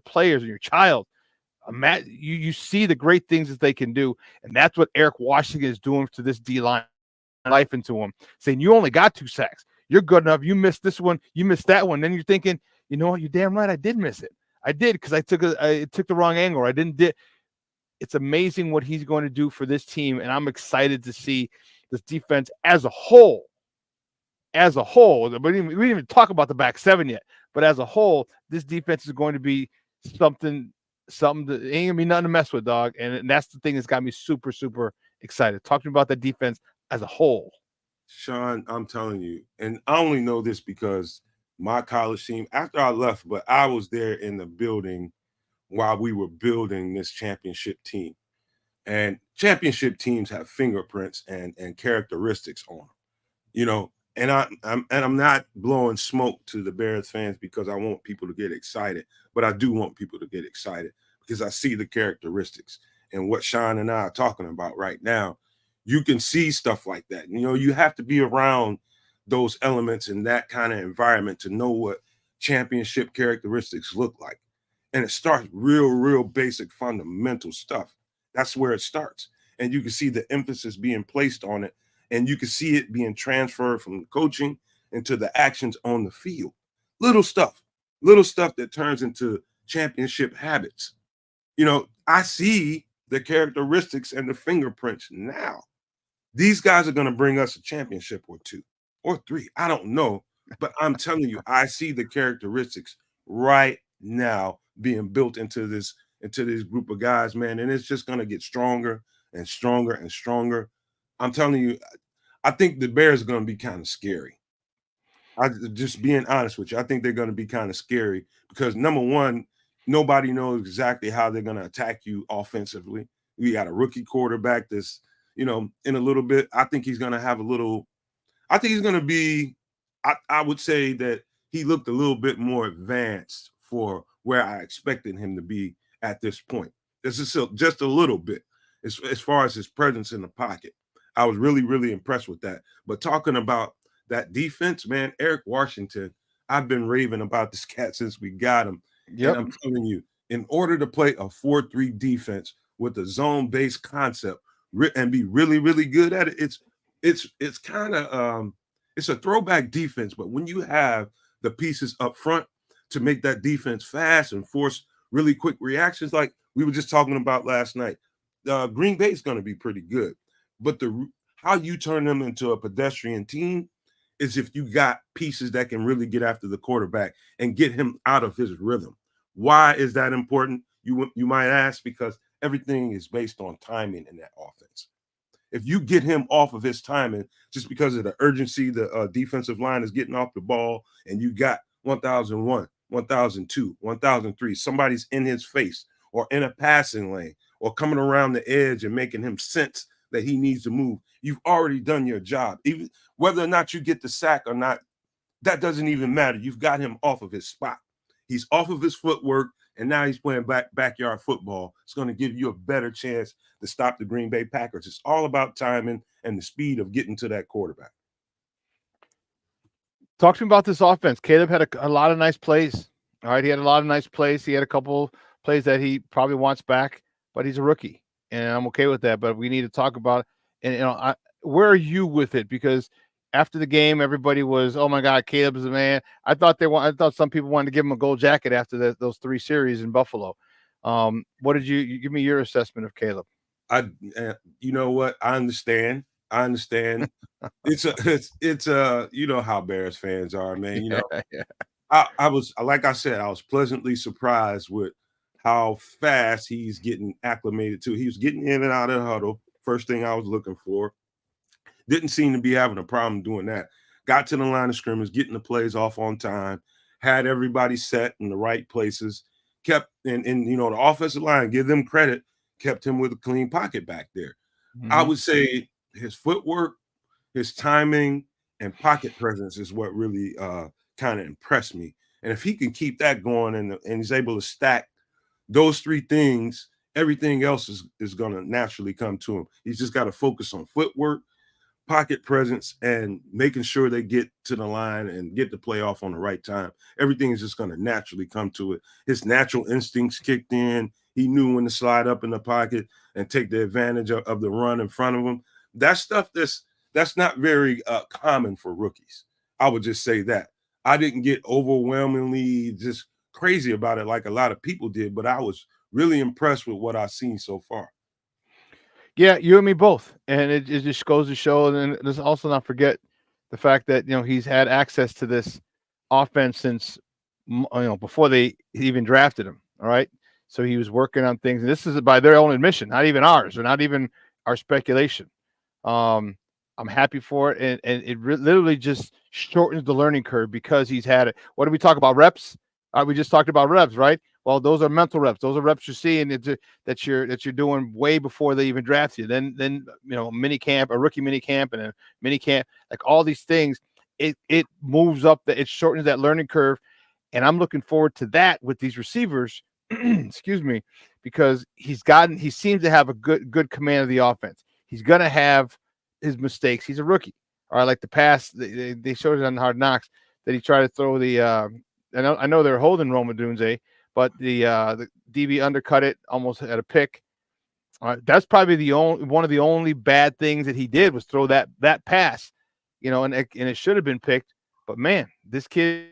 players and your child. You see the great things that they can do, and that's what Eric Washington is doing to this D line, life into him, saying you only got 2 sacks. You're good enough. You missed this one. You missed that one. Then you're thinking, you know what? You're damn right. I did miss it. I did because I took the wrong angle. I didn't did. It's amazing what he's going to do for this team, and I'm excited to see this defense as a whole. As a whole, we didn't even talk about the back 7 yet, but as a whole, this defense is going to be something that ain't gonna be nothing to mess with, dog. And that's the thing that's got me super, super excited. Talking about the defense as a whole. Shawn, I'm telling you, and I only know this because my college team, after I left, but I was there in the building while we were building this championship team. And championship teams have fingerprints and characteristics on them, you know. And I'm not blowing smoke to the Bears fans because I want people to get excited, but I do want people to get excited because I see the characteristics and what Shawn and I are talking about right now. You can see stuff like that. You know, you have to be around those elements in that kind of environment to know what championship characteristics look like. And it starts real basic fundamental stuff. That's where it starts. And you can see the emphasis being placed on it. And you can see it being transferred from coaching into the actions on the field. Little stuff that turns into championship habits. You know, I see the characteristics and the fingerprints now. These guys are going to bring us a championship or 2 or 3. I don't know, but I'm telling you, I see the characteristics right now being built into this group of guys, man, and it's just going to get stronger and stronger and stronger. I'm telling you, I think the Bears are going to be kind of scary. I just being honest with you, I think they're going to be kind of scary because number one, nobody knows exactly how they're going to attack you offensively. We got a rookie quarterback that's, you know, in a little bit. I think he's going to have I would say that he looked a little bit more advanced for where I expected him to be at this point. This is just a little bit as far as his presence in the pocket. I was really impressed with that. But talking about that defense, man, Eric Washington, I've been raving about this cat since we got him. Yep. And I'm telling you, in order to play a 4-3 defense with a zone-based concept and be really good at it, it's kind of it's a throwback defense. But when you have the pieces up front to make that defense fast and force really quick reactions, like we were just talking about last night, Green Bay is going to be pretty good. But how you turn them into a pedestrian team is if you got pieces that can really get after the quarterback and get him out of his rhythm. Why is that important? You might ask, because everything is based on timing in that offense. If you get him off of his timing just because of the urgency, the defensive line is getting off the ball, and you got 1001, 1002, 1003, somebody's in his face or in a passing lane or coming around the edge and making him sense that he needs to move, you've already done your job. Even whether or not you get the sack or not, that doesn't even matter. You've got him off of his spot. He's off of his footwork, and now he's playing backyard football. It's going to give you a better chance to stop the Green Bay Packers. It's all about timing and the speed of getting to that quarterback. Talk to me about this offense. Caleb had a lot of nice plays. All right, he had a lot of nice plays. He had a couple plays that he probably wants back, but he's a rookie, and I'm okay with that. But we need to talk about it. And where are you with it? Because after the game, everybody was, "Oh my God, Caleb's the man." I thought some people wanted to give him a gold jacket after those 3 series in Buffalo. What did you give me your assessment of Caleb? You know what? I understand. It's you know how Bears fans are, man. You know, I was, like I said, I was pleasantly surprised with how fast he's getting acclimated to. He was getting in and out of the huddle. First thing I was looking for. Didn't seem to be having a problem doing that. Got to the line of scrimmage, getting the plays off on time, had everybody set in the right places, kept and you know, the offensive line, give them credit, kept him with a clean pocket back there. Mm-hmm. I would say his footwork, his timing, and pocket presence is what really kind of impressed me. And if he can keep that going and he's able to stack those 3 things, everything else is going to naturally come to him. He's just got to focus on footwork, pocket presence, and making sure they get to the line and get the play off on the right time. Everything is just going to naturally come to it. His natural instincts kicked in. He knew when to slide up in the pocket and take the advantage of the run in front of him. That stuff that's not very common for rookies. I would just say that. I didn't get overwhelmingly just crazy about it like a lot of people did, but I was really impressed with what I've seen so far. Yeah, you and me both. And it just goes to show, and let's also not forget the fact that, he's had access to this offense since, before they even drafted him. All right. So he was working on things. And this is by their own admission, not even ours, or not even our speculation. I'm happy for it. And it literally just shortens the learning curve because he's had it. What did we talk about? Reps? We just talked about reps, right? Well, those are mental reps. Those are reps you're seeing that you're doing way before they even draft you. Then mini camp, a rookie mini camp, and a mini camp, like all these things, it moves up, it shortens that learning curve, and I'm looking forward to that with these receivers. Excuse me, because he seems to have a good command of the offense. He's gonna have his mistakes. He's a rookie. All right, like the pass they showed it on Hard Knocks that he tried to throw the. I know they're holding Roma Dunze, but the DB undercut it almost at a pick. That's probably one of the only bad things that he did was throw that pass, and it should have been picked. But man, this kid,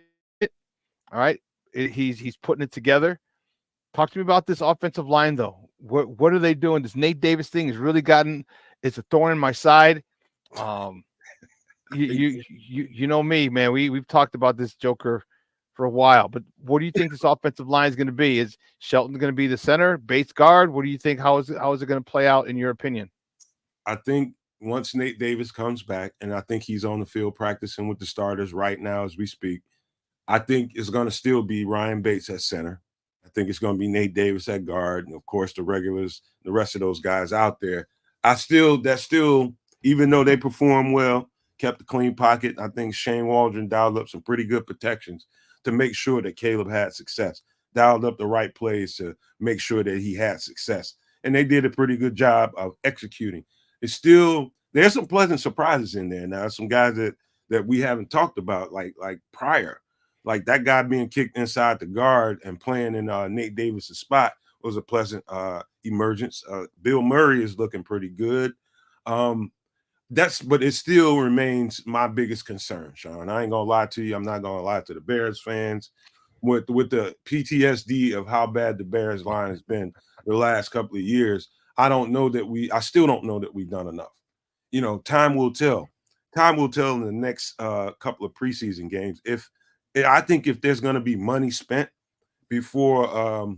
all right, he's putting it together. Talk to me about this offensive line though. What are they doing? This Nate Davis thing has really it's a thorn in my side. You know me, man. We've talked about this joker for a while, but what do you think this offensive line is going to be? Is Shelton going to be the center, Bates guard? What do you think? How is it going to play out in your opinion? I think once Nate Davis comes back, and I think he's on the field practicing with the starters right now as we speak, I think it's going to still be Ryan Bates at center. I think it's going to be Nate Davis at guard, and of course the regulars, the rest of those guys out there. That's still, even though they perform well, kept a clean pocket. I think Shane Waldron dialed up some pretty good protections to make sure that Caleb had success, dialed up the right plays to make sure that he had success. And they did a pretty good job of executing. There's some pleasant surprises in there. Now, some guys that we haven't talked about, like prior, like that guy being kicked inside the guard and playing in Nate Davis's spot was a pleasant emergence. Bill Murray is looking pretty good. But it still remains my biggest concern, Shawn. I ain't gonna lie to you. I'm not gonna lie to the Bears fans. With the PTSD of how bad the Bears line has been the last couple of years, I still don't know that we've done enough. Time will tell. Time will tell in the next couple of preseason games. I think if there's gonna be money spent before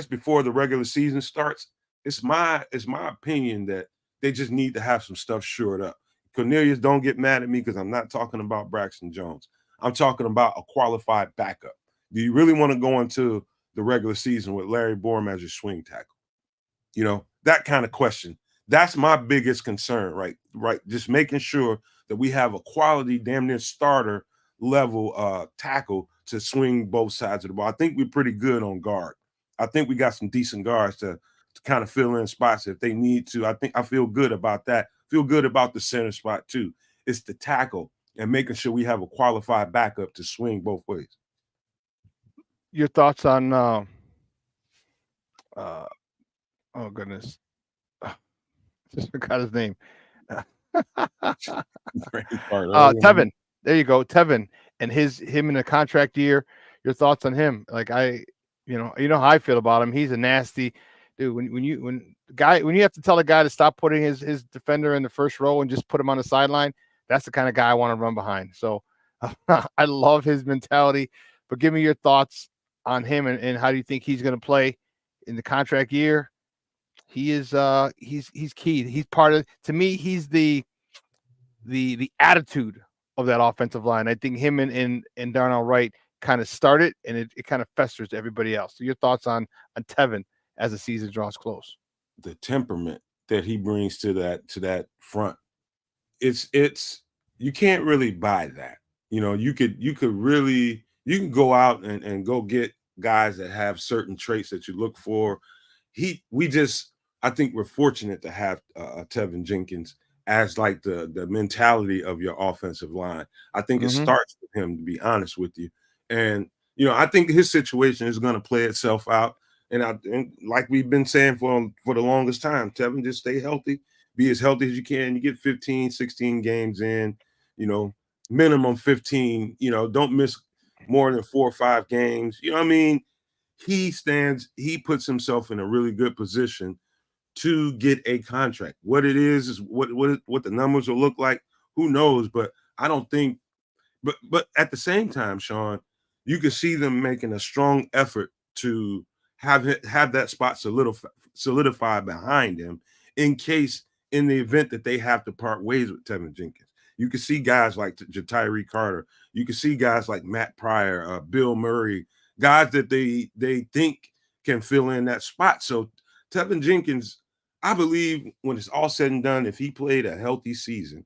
before the regular season starts, it's my opinion that they just need to have some stuff shored up. Cornelius, don't get mad at me because I'm not talking about Braxton Jones. I'm talking about a qualified backup. Do you really want to go into the regular season with Larry Borum as your swing tackle? That kind of question. That's my biggest concern, right? Just making sure that we have a quality, damn near starter level tackle to swing both sides of the ball. I think we're pretty good on guard. I think we got some decent guards to kind of fill in spots if they need to. I feel good about that. Feel good about the center spot too. It's the tackle and making sure we have a qualified backup to swing both ways. Your thoughts on oh goodness. Just forgot his name. Tevin. There you go. Tevin and him in the contract year. Your thoughts on him? Like you know how I feel about him. He's a nasty dude. When you have to tell a guy to stop putting his defender in the first row and just put him on the sideline, that's the kind of guy I want to run behind. So I love his mentality. But give me your thoughts on him and how do you think he's going to play in the contract year? He is he's key. He's part of, to me, he's the attitude of that offensive line. I think him and Darnell Wright kind of started, and it kind of festers to everybody else. So your thoughts on Tevin as the season draws close? The temperament that he brings to that front, it's you can't really buy that. You can go out and go get guys that have certain traits that you look for. I think we're fortunate to have Tevinjenkins as like the mentality of your offensive line. I think it starts with him, to be honest with you. And I think his situation is going to play itself out. And like we've been saying for the longest time, Tevin, just stay healthy, be as healthy as you can. You get 15, 16 games in, minimum 15, don't miss more than 4 or 5 games. You know what I mean? He puts himself in a really good position to get a contract. What it is what the numbers will look like, who knows? But I don't think, but at the same time, Shawn, you can see them making a strong effort to have that spot solidified behind him in the event that they have to part ways with Tevin Jenkins. You can see guys like Jatyree Carter. You can see guys like Matt Pryor, Bill Murray, guys that they think can fill in that spot. So Tevin Jenkins, I believe when it's all said and done, if he played a healthy season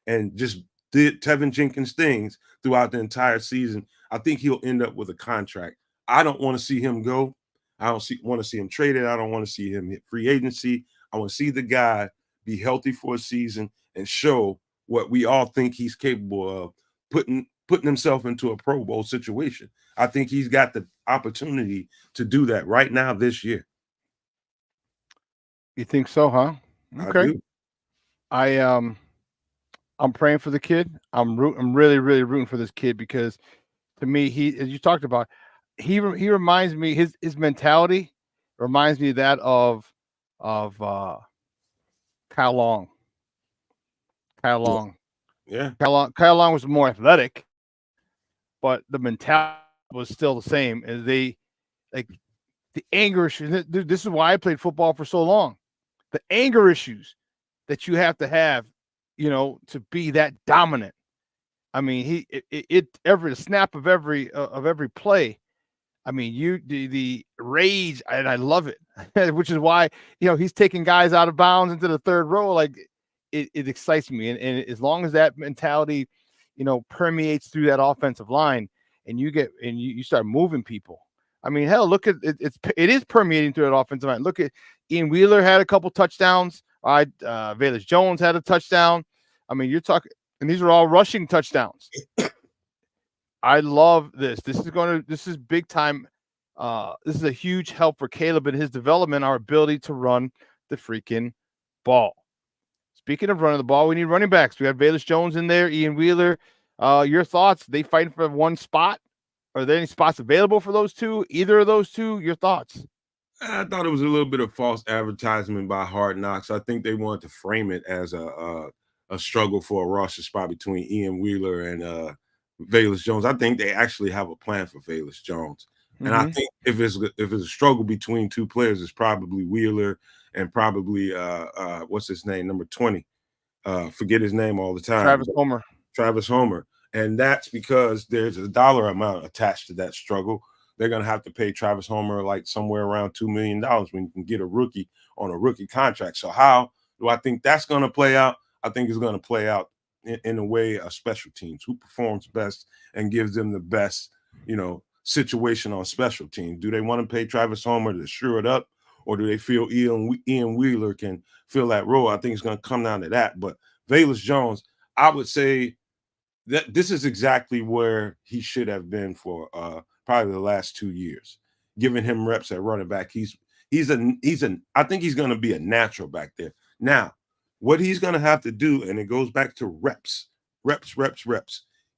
and just did Tevin Jenkins things throughout the entire season, I think he'll end up with a contract. I don't want to see him go. I don't want to see him traded. I don't want to see him hit free agency. I want to see the guy be healthy for a season and show what we all think he's capable of, putting himself into a Pro Bowl situation. I think he's got the opportunity to do that right now this year. You think so, huh? Okay. I'm praying for the kid. I'm really, really rooting for this kid because, to me, he, as you talked about, he reminds me, his mentality reminds me of that of Kyle Long. Kyle Long. Yeah. Kyle Long was more athletic, but the mentality was still the same. As they, like, the anger issues. This is why I played football for so long. The anger issues that you have to have, to be that dominant. I mean, every snap of every play. I mean, the rage, and I love it, which is why he's taking guys out of bounds into the third row. Like it excites me, and as long as that mentality, permeates through that offensive line, and you start moving people. I mean, hell, look at it. It is permeating through that offensive line. Look at Ian Wheeler had a couple touchdowns. All right, Velus Jones had a touchdown. I mean, you're talking, and these are all rushing touchdowns. I love this. This is big time. This is a huge help for Caleb in his development, our ability to run the freaking ball. Speaking of running the ball, we need running backs. We have Velus Jones in there, Ian Wheeler. Your thoughts? They fighting for one spot? Are there any spots available for those two? Either of those two? Your thoughts? I thought it was a little bit of false advertisement by Hard Knocks. I think they wanted to frame it as a struggle for a roster spot between Ian Wheeler and Velus Jones. I think they actually have a plan for Velus Jones. And I think if it's a struggle between two players, it's probably Wheeler and probably what's his name, number 20. Forget his name all the time. Travis Homer. And that's because there's a dollar amount attached to that struggle. They're going to have to pay Travis Homer like somewhere around $2 million when you can get a rookie on a rookie contract. So how do I think that's going to play out? I think it's going to play out in a way of special teams. Who performs best and gives them the best, situation on special teams? Do they want to pay Travis Homer to shore it up, or do they feel Ian Wheeler can fill that role? I think it's going to come down to that. But Velus Jones, I would say that this is exactly where he should have been for probably the last 2 years, giving him reps at running back. I think he's going to be a natural back there. Now, what he's going to have to do, and it goes back to reps.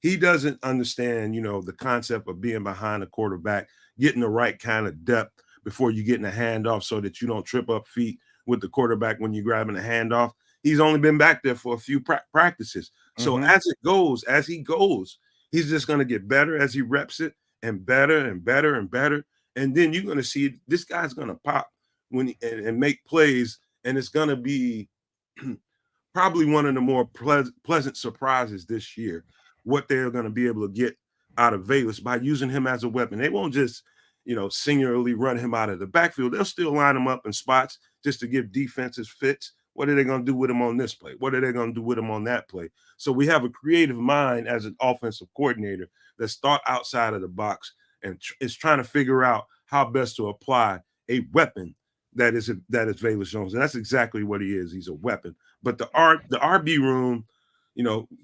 He doesn't understand, the concept of being behind a quarterback, getting the right kind of depth before you get in a handoff so that you don't trip up feet with the quarterback when you're grabbing a handoff. He's only been back there for a few practices. So as he goes, he's just going to get better as he reps it, and better and better and better. And then you're going to see this guy's going to pop and make plays, and it's going to be probably one of the more pleasant surprises this year, what they're going to be able to get out of Velus by using him as a weapon. They won't just, singularly run him out of the backfield. They'll still line him up in spots just to give defenses fits. What are they going to do with him on this play? What are they going to do with him on that play? So we have a creative mind as an offensive coordinator that's thought outside of the box and is trying to figure out how best to apply a weapon that is Velus Jones. And that's exactly what he is. He's a weapon. But the RB room,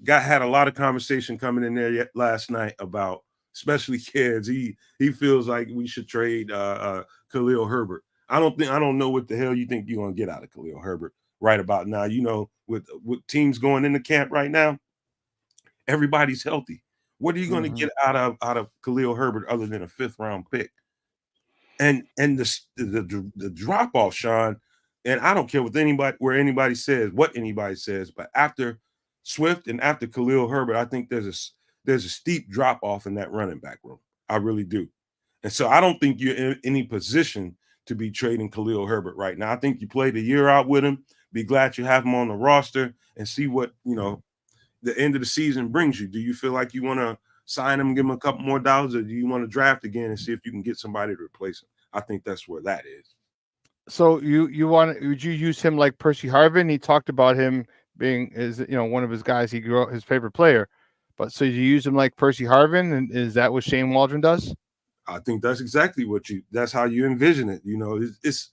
had a lot of conversation coming in there last night about especially kids. He feels like we should trade Khalil Herbert. I don't know what the hell you think you're gonna get out of Khalil Herbert right about now. You know, with teams going into camp right now, everybody's healthy. What are you going to get out of Khalil Herbert other than a 5th round pick? And the drop off, Shawn, and I don't care what anybody says, but after Swift and after Khalil Herbert, I think there's a steep drop off in that running back room. I really do. And so I don't think you're in any position to be trading Khalil Herbert right now. I think you play the year out with him, be glad you have him on the roster, and see what, the end of the season brings you. Do you feel like you want to sign him, give him a couple more dollars, or do you want to draft again and see if you can get somebody to replace him? I think that's where that is. So would you use him like Percy Harvin? He talked about him being one of his guys. He grew up his favorite player, but so you use him like Percy Harvin, and is that what Shane Waldron does? I think that's exactly that's how you envision it. It's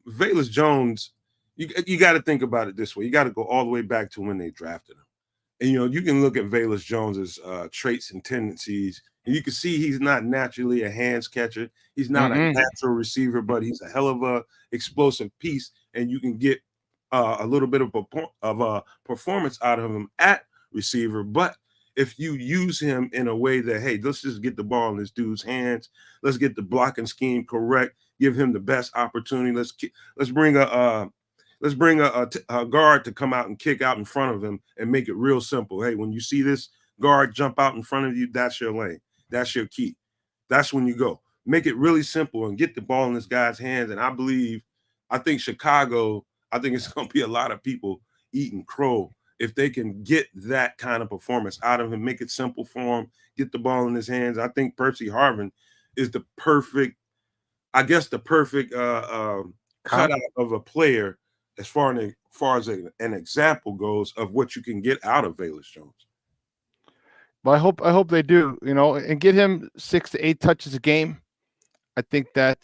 Velus Jones. You got to think about it this way. You got to go all the way back to when they drafted him. And, you can look at Velus Jones's traits and tendencies, and you can see he's not naturally a hands catcher. He's not a natural receiver, but he's a hell of a explosive piece, and you can get a little bit of a performance out of him at receiver. But if you use him in a way that, hey, let's just get the ball in this dude's hands, let's get the blocking scheme correct, give him the best opportunity. Let's bring a guard to come out and kick out in front of him and make it real simple. Hey, when you see this guard jump out in front of you, that's your lane. That's your key. That's when you go. Make it really simple and get the ball in this guy's hands. And I think Chicago, it's going to be a lot of people eating crow if they can get that kind of performance out of him, make it simple for him, get the ball in his hands. I think Percy Harvin is the perfect cutout of a player as far as an example goes of what you can get out of Velus Jones. Well, I hope they do, and get him 6 to 8 touches a game. I think that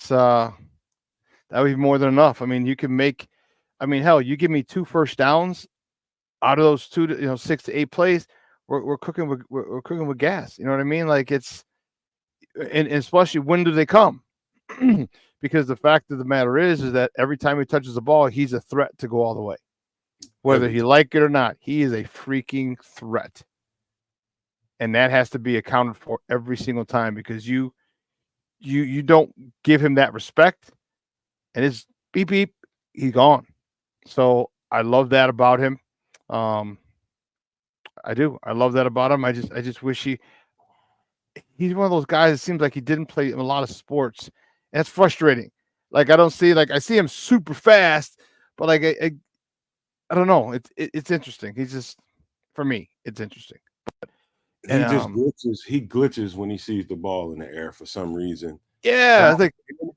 would be more than enough. I mean, you give me 2 first downs out of those 6 to 8 plays. We're cooking with gas. You know what I mean? Like and especially when do they come? Because the fact of the matter is that every time he touches the ball, he's a threat to go all the way. Whether he like it or not, he is a freaking threat. And that has to be accounted for every single time, because you don't give him that respect, and it's beep beep, he's gone. So I love that about him. I do. I love that about him. I just wish he's one of those guys. It seems like he didn't play in a lot of sports. And it's frustrating. Like I see him super fast, but I don't know. It's interesting. He's just, for me, it's interesting. He just glitches. He glitches when he sees the ball in the air for some reason. Yeah,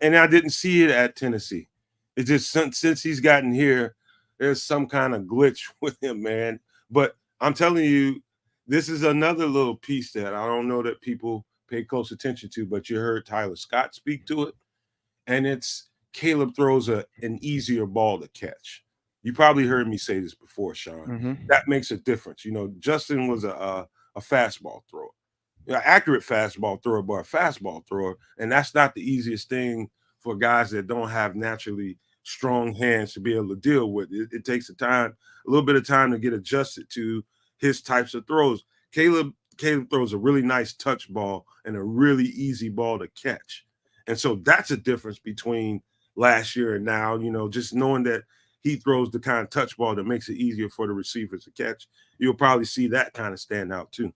and I didn't see it at Tennessee. It's just since he's gotten here, there's some kind of glitch with him, man. But I'm telling you, this is another little piece that I don't know that people pay close attention to, but you heard Tyler Scott speak to it. And it's Caleb throws an easier ball to catch. You probably heard me say this before, Shawn. That makes a difference. Justin was a fastball thrower, accurate fastball thrower, but a fastball thrower. And that's not the easiest thing for guys that don't have naturally strong hands to be able to deal with. It takes a little bit of time to get adjusted to his types of throws. Caleb throws a really nice touch ball and a really easy ball to catch. And so that's a difference between last year and now, just knowing that he throws the kind of touch ball that makes it easier for the receivers to catch. You'll probably see that kind of stand out too.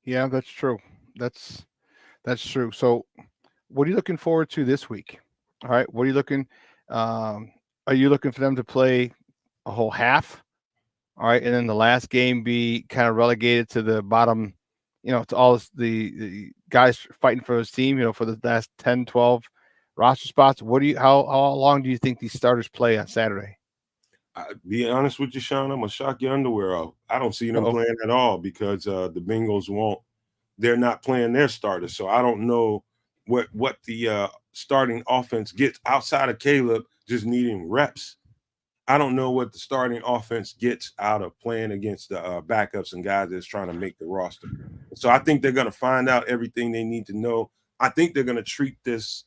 Yeah, that's true. That's true. So what are you looking forward to this week? All right. What are you looking? Are you looking for them to play a whole half? All right. And then the last game be kind of relegated to the bottom, to all the guys fighting for his team, for the last 10, 12 roster spots. How long do you think these starters play on Saturday? Be honest with you, Shawn, I'm going to shock your underwear off. I don't see them playing at all because the Bengals they're not playing their starters. So I don't know what the starting offense gets outside of Caleb just needing reps. I don't know what the starting offense gets out of playing against the backups and guys that's trying to make the roster. So I think they're going to find out everything they need to know. I think they're going to treat this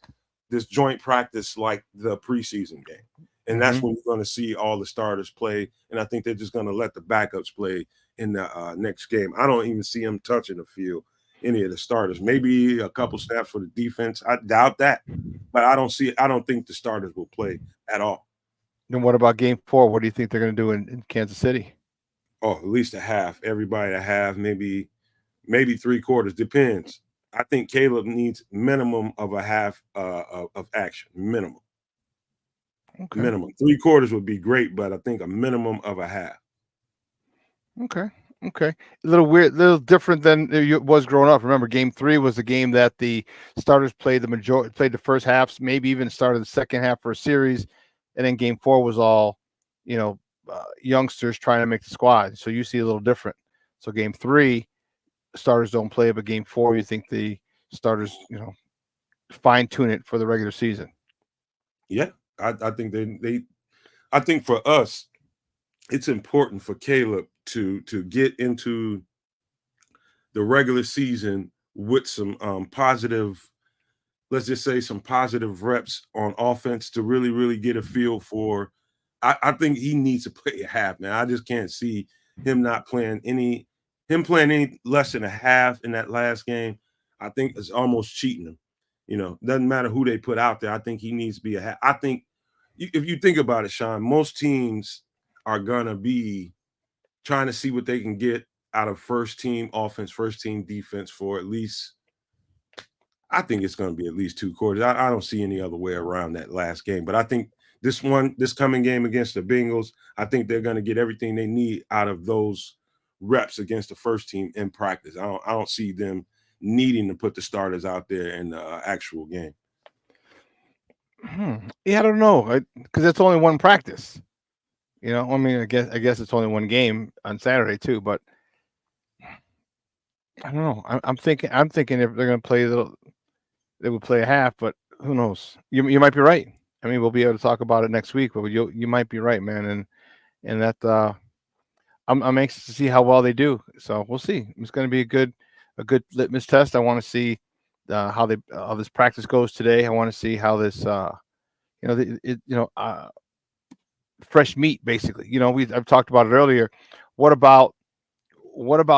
this joint practice like the preseason game. And that's when you're going to see all the starters play. And I think they're just going to let the backups play in the next game. I don't even see them touching the field, any of the starters. Maybe a couple snaps for the defense. I doubt that. But I don't think the starters will play at all. Then what about game 4? What do you think they're going to do in Kansas City? Oh, at least a half. Everybody a half, maybe 3/4. Depends. I think Caleb needs minimum of a half of action. Minimum. Okay. Minimum. 3/4 would be great, but I think a minimum of a half. Okay. A little weird, a little different than it was growing up. Remember, game 3 was the game that the starters played the first halves, maybe even started the second half for a series, and then game 4 was all, youngsters trying to make the squad. So you see a little different. So game 3, starters don't play, but game 4, you think the starters, fine tune it for the regular season. Yeah, I think I think for us, it's important for Caleb to get into the regular season with some positive, let's just say some positive reps on offense to really, really get a feel for. I think he needs to play a half, man. I just can't see him playing any less than a half in that last game. I think it's almost cheating him. Doesn't matter who they put out there. I think he needs to be a half. I think if you think about it, Shawn, most teams are gonna be trying to see what they can get out of first team offense, first team defense for at least. I think it's going to be at least 2 quarters. I don't see any other way around that last game. But I think this coming game against the Bengals, I think they're going to get everything they need out of those reps against the first team in practice. I don't see them needing to put the starters out there in the actual game. Yeah, I don't know, because it's only one practice. I guess it's only one game on Saturday too, but I don't know. I'm thinking if they're going to play they would play a half, but who knows? You might be right. I mean, we'll be able to talk about it next week, but you might be right, man. And that I'm anxious to see how well they do. So we'll see. It's going to be a good litmus test. I want to see how this practice goes today. I want to see how this fresh meat, basically. I've talked about it earlier. What about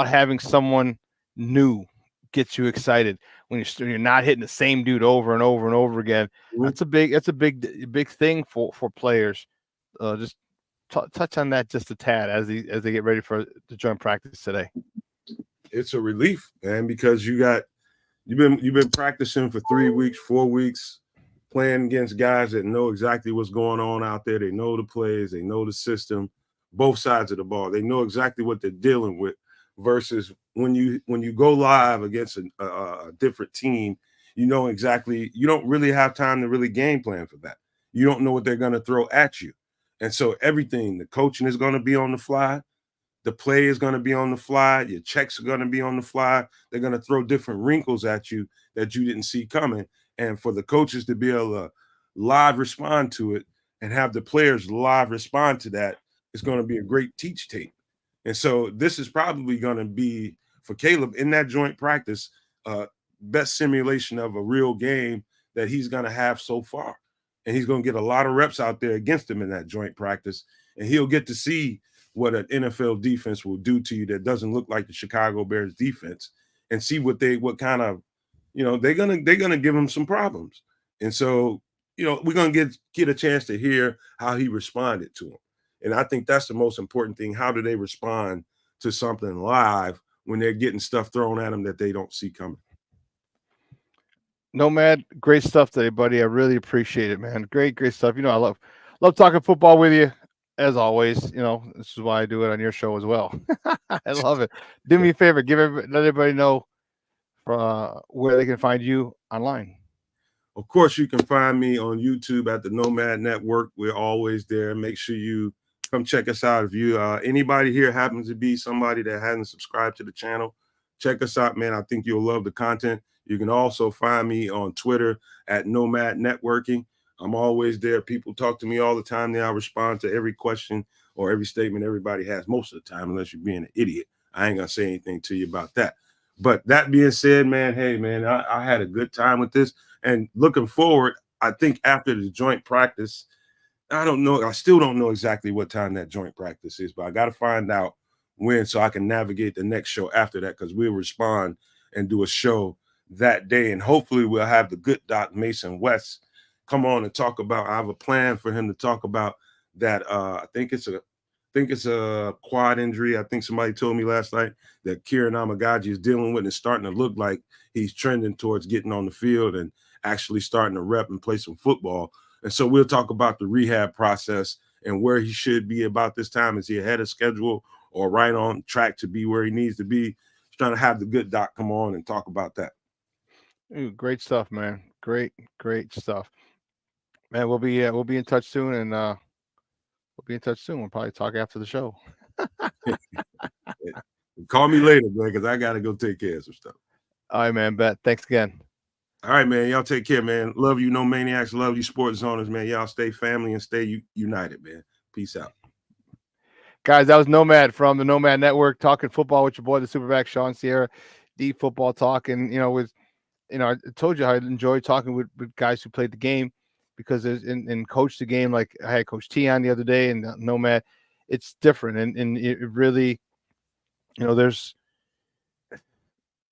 having someone new get you excited when you're not hitting the same dude over and over and over again? That's a big thing for players. Just touch on that just a tad as they get ready for the joint practice today. It's a relief, man, because you've been practicing for 3 weeks, 4 weeks, playing against guys that know exactly what's going on out there. They know the plays, they know the system, both sides of the ball. They know exactly what they're dealing with. Versus when you go live against a different team, you don't really have time to really game plan for that. You don't know what they're going to throw at you. And so everything, the coaching is going to be on the fly. The play is going to be on the fly. Your checks are going to be on the fly. They're going to throw different wrinkles at you that you didn't see coming. And for the coaches to be able to live respond to it and have the players live respond to that, it's going to be a great teach tape. And so this is probably going to be, for Caleb, in that joint practice, best simulation of a real game that he's going to have so far. And he's going to get a lot of reps out there against him in that joint practice. And he'll get to see what an NFL defense will do to you that doesn't look like the Chicago Bears defense, and see what kind of, they're going to give him some problems. And so, we're going to get a chance to hear how he responded to him. And I think that's the most important thing. How do they respond to something live when they're getting stuff thrown at them that they don't see coming? Nomad, great stuff today, buddy. I really appreciate it, man. Great stuff. I love talking football with you, as always. This is why I do it on your show as well. I love it. Do me a favor, let everybody know where they can find you online. Of course, you can find me on YouTube at the Nomad Network. We're always there. Make sure you come check us out. If anybody here happens to be somebody that hasn't subscribed to the channel, check us out, man. I think you'll love the content. You can also find me on Twitter at Nomad Networking. I'm always there. People talk to me all the time. Then I respond to every question or every statement everybody has most of the time, unless you're being an idiot. I ain't going to say anything to you about that. But that being said, man, hey, man, I had a good time with this. And looking forward, I think after the joint practice, I don't know. I still don't know exactly what time that joint practice is, but I got to find out when so I can navigate the next show after that, because we'll respond and do a show that day. And hopefully we'll have the good Doc Mason West come on and talk about. I have a plan for him to talk about that. I think it's a quad injury. I think somebody told me last night that Kieran Amagaji is dealing with, and it's starting to look like he's trending towards getting on the field and actually starting to rep and play some football. And so we'll talk about the rehab process and where he should be about this time. Is he ahead of schedule or right on track to be where he needs to be? Just trying to have the good Doc come on and talk about that. Ooh, great stuff, man. Great stuff. Man, we'll be in touch soon, and we'll be in touch soon. We'll probably talk after the show. Call me later, man, because I got to go take care of some stuff. All right, man. Bet. Thanks again. All right, man. Y'all take care, man. Love you, no maniacs. Love you, sports zoners, man. Y'all stay family and stay united, man. Peace out. Guys, that was Nomad from the Nomad Network talking football with your boy, the Superback, Shawn Sierra, deep football talk. And, I told you I enjoyed talking with guys who played the game, because there's and coached the game. Like I had Coach T on the other day, and Nomad, it's different. And it really, there's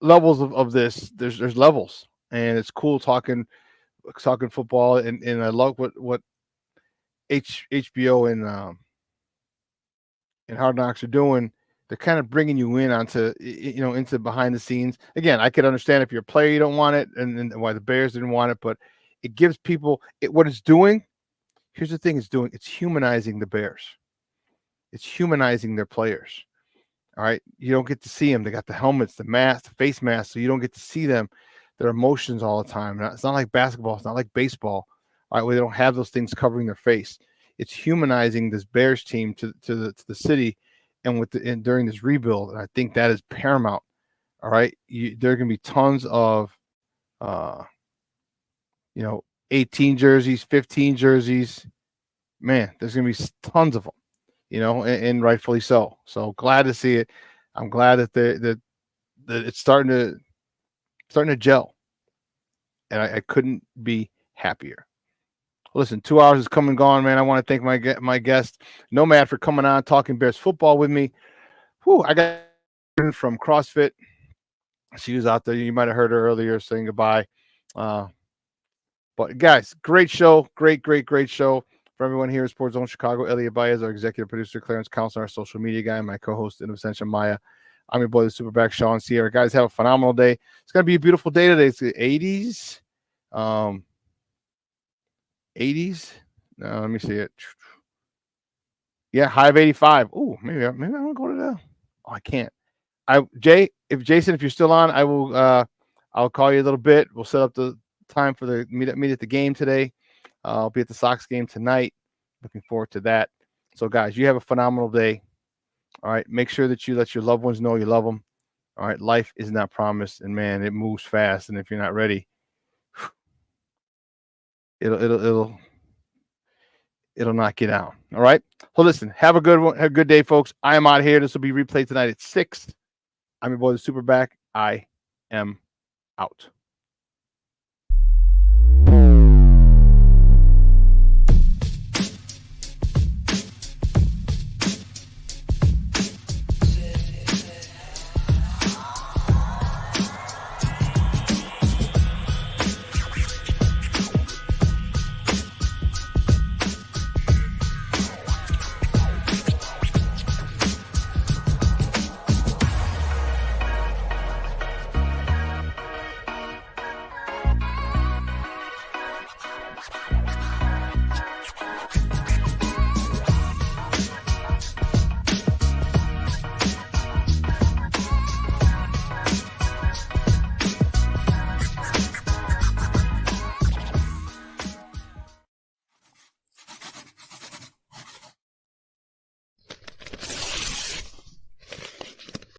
levels of this. There's levels, and it's cool talking football. And I love what HBO and Hard Knocks are doing. They're kind of bringing you in onto, into behind the scenes. Again, I could understand if you're a player, you don't want it, and why the Bears didn't want it, but it gives people what it's doing. Here's the thing it's doing. It's humanizing the Bears. It's humanizing their players. All right. You don't get to see them. They got the helmets, the mask, the face mask. So you don't get to see them, their emotions all the time. It's not like basketball. It's not like baseball. All right. Where they don't have those things covering their face. It's humanizing this Bears team to the city and during this rebuild. And I think that is paramount. All right. There are going to be tons of, 18 jerseys, 15 jerseys. Man, there's going to be tons of them, and rightfully so. So glad to see it. I'm glad that it's starting to gel. And I couldn't be happier. Listen, 2 hours is come and gone, man. I want to thank my guest, Nomad, for coming on, talking Bears football with me. Whew, I got from CrossFit. She was out there. You might have heard her earlier saying goodbye. But guys, great show. Great show. For everyone here at Sports Zone Chicago, Elliot Baez, our executive producer, Clarence Counselor, our social media guy, my co-host, Innocentia Maya. I'm your boy, the Superback, Shawn Sierra. Guys, have a phenomenal day. It's going to be a beautiful day today. It's the 80s. 80s. No, let me see it. Yeah, high of 85. Ooh, maybe I want to go to the. Oh, I can't. Jason, if you're still on, I will. I'll call you a little bit. We'll set up the time for the meet at the game today. I'll be at the Sox game tonight. Looking forward to that. So, guys, you have a phenomenal day. All right. Make sure that you let your loved ones know you love them. All right. Life is not promised, and man, it moves fast. And if you're not ready, it'll knock you down. All right. So listen, have a good one. Have a good day, folks. I am out here. This will be replayed tonight at 6. I'm your boy, the Superback. I am out.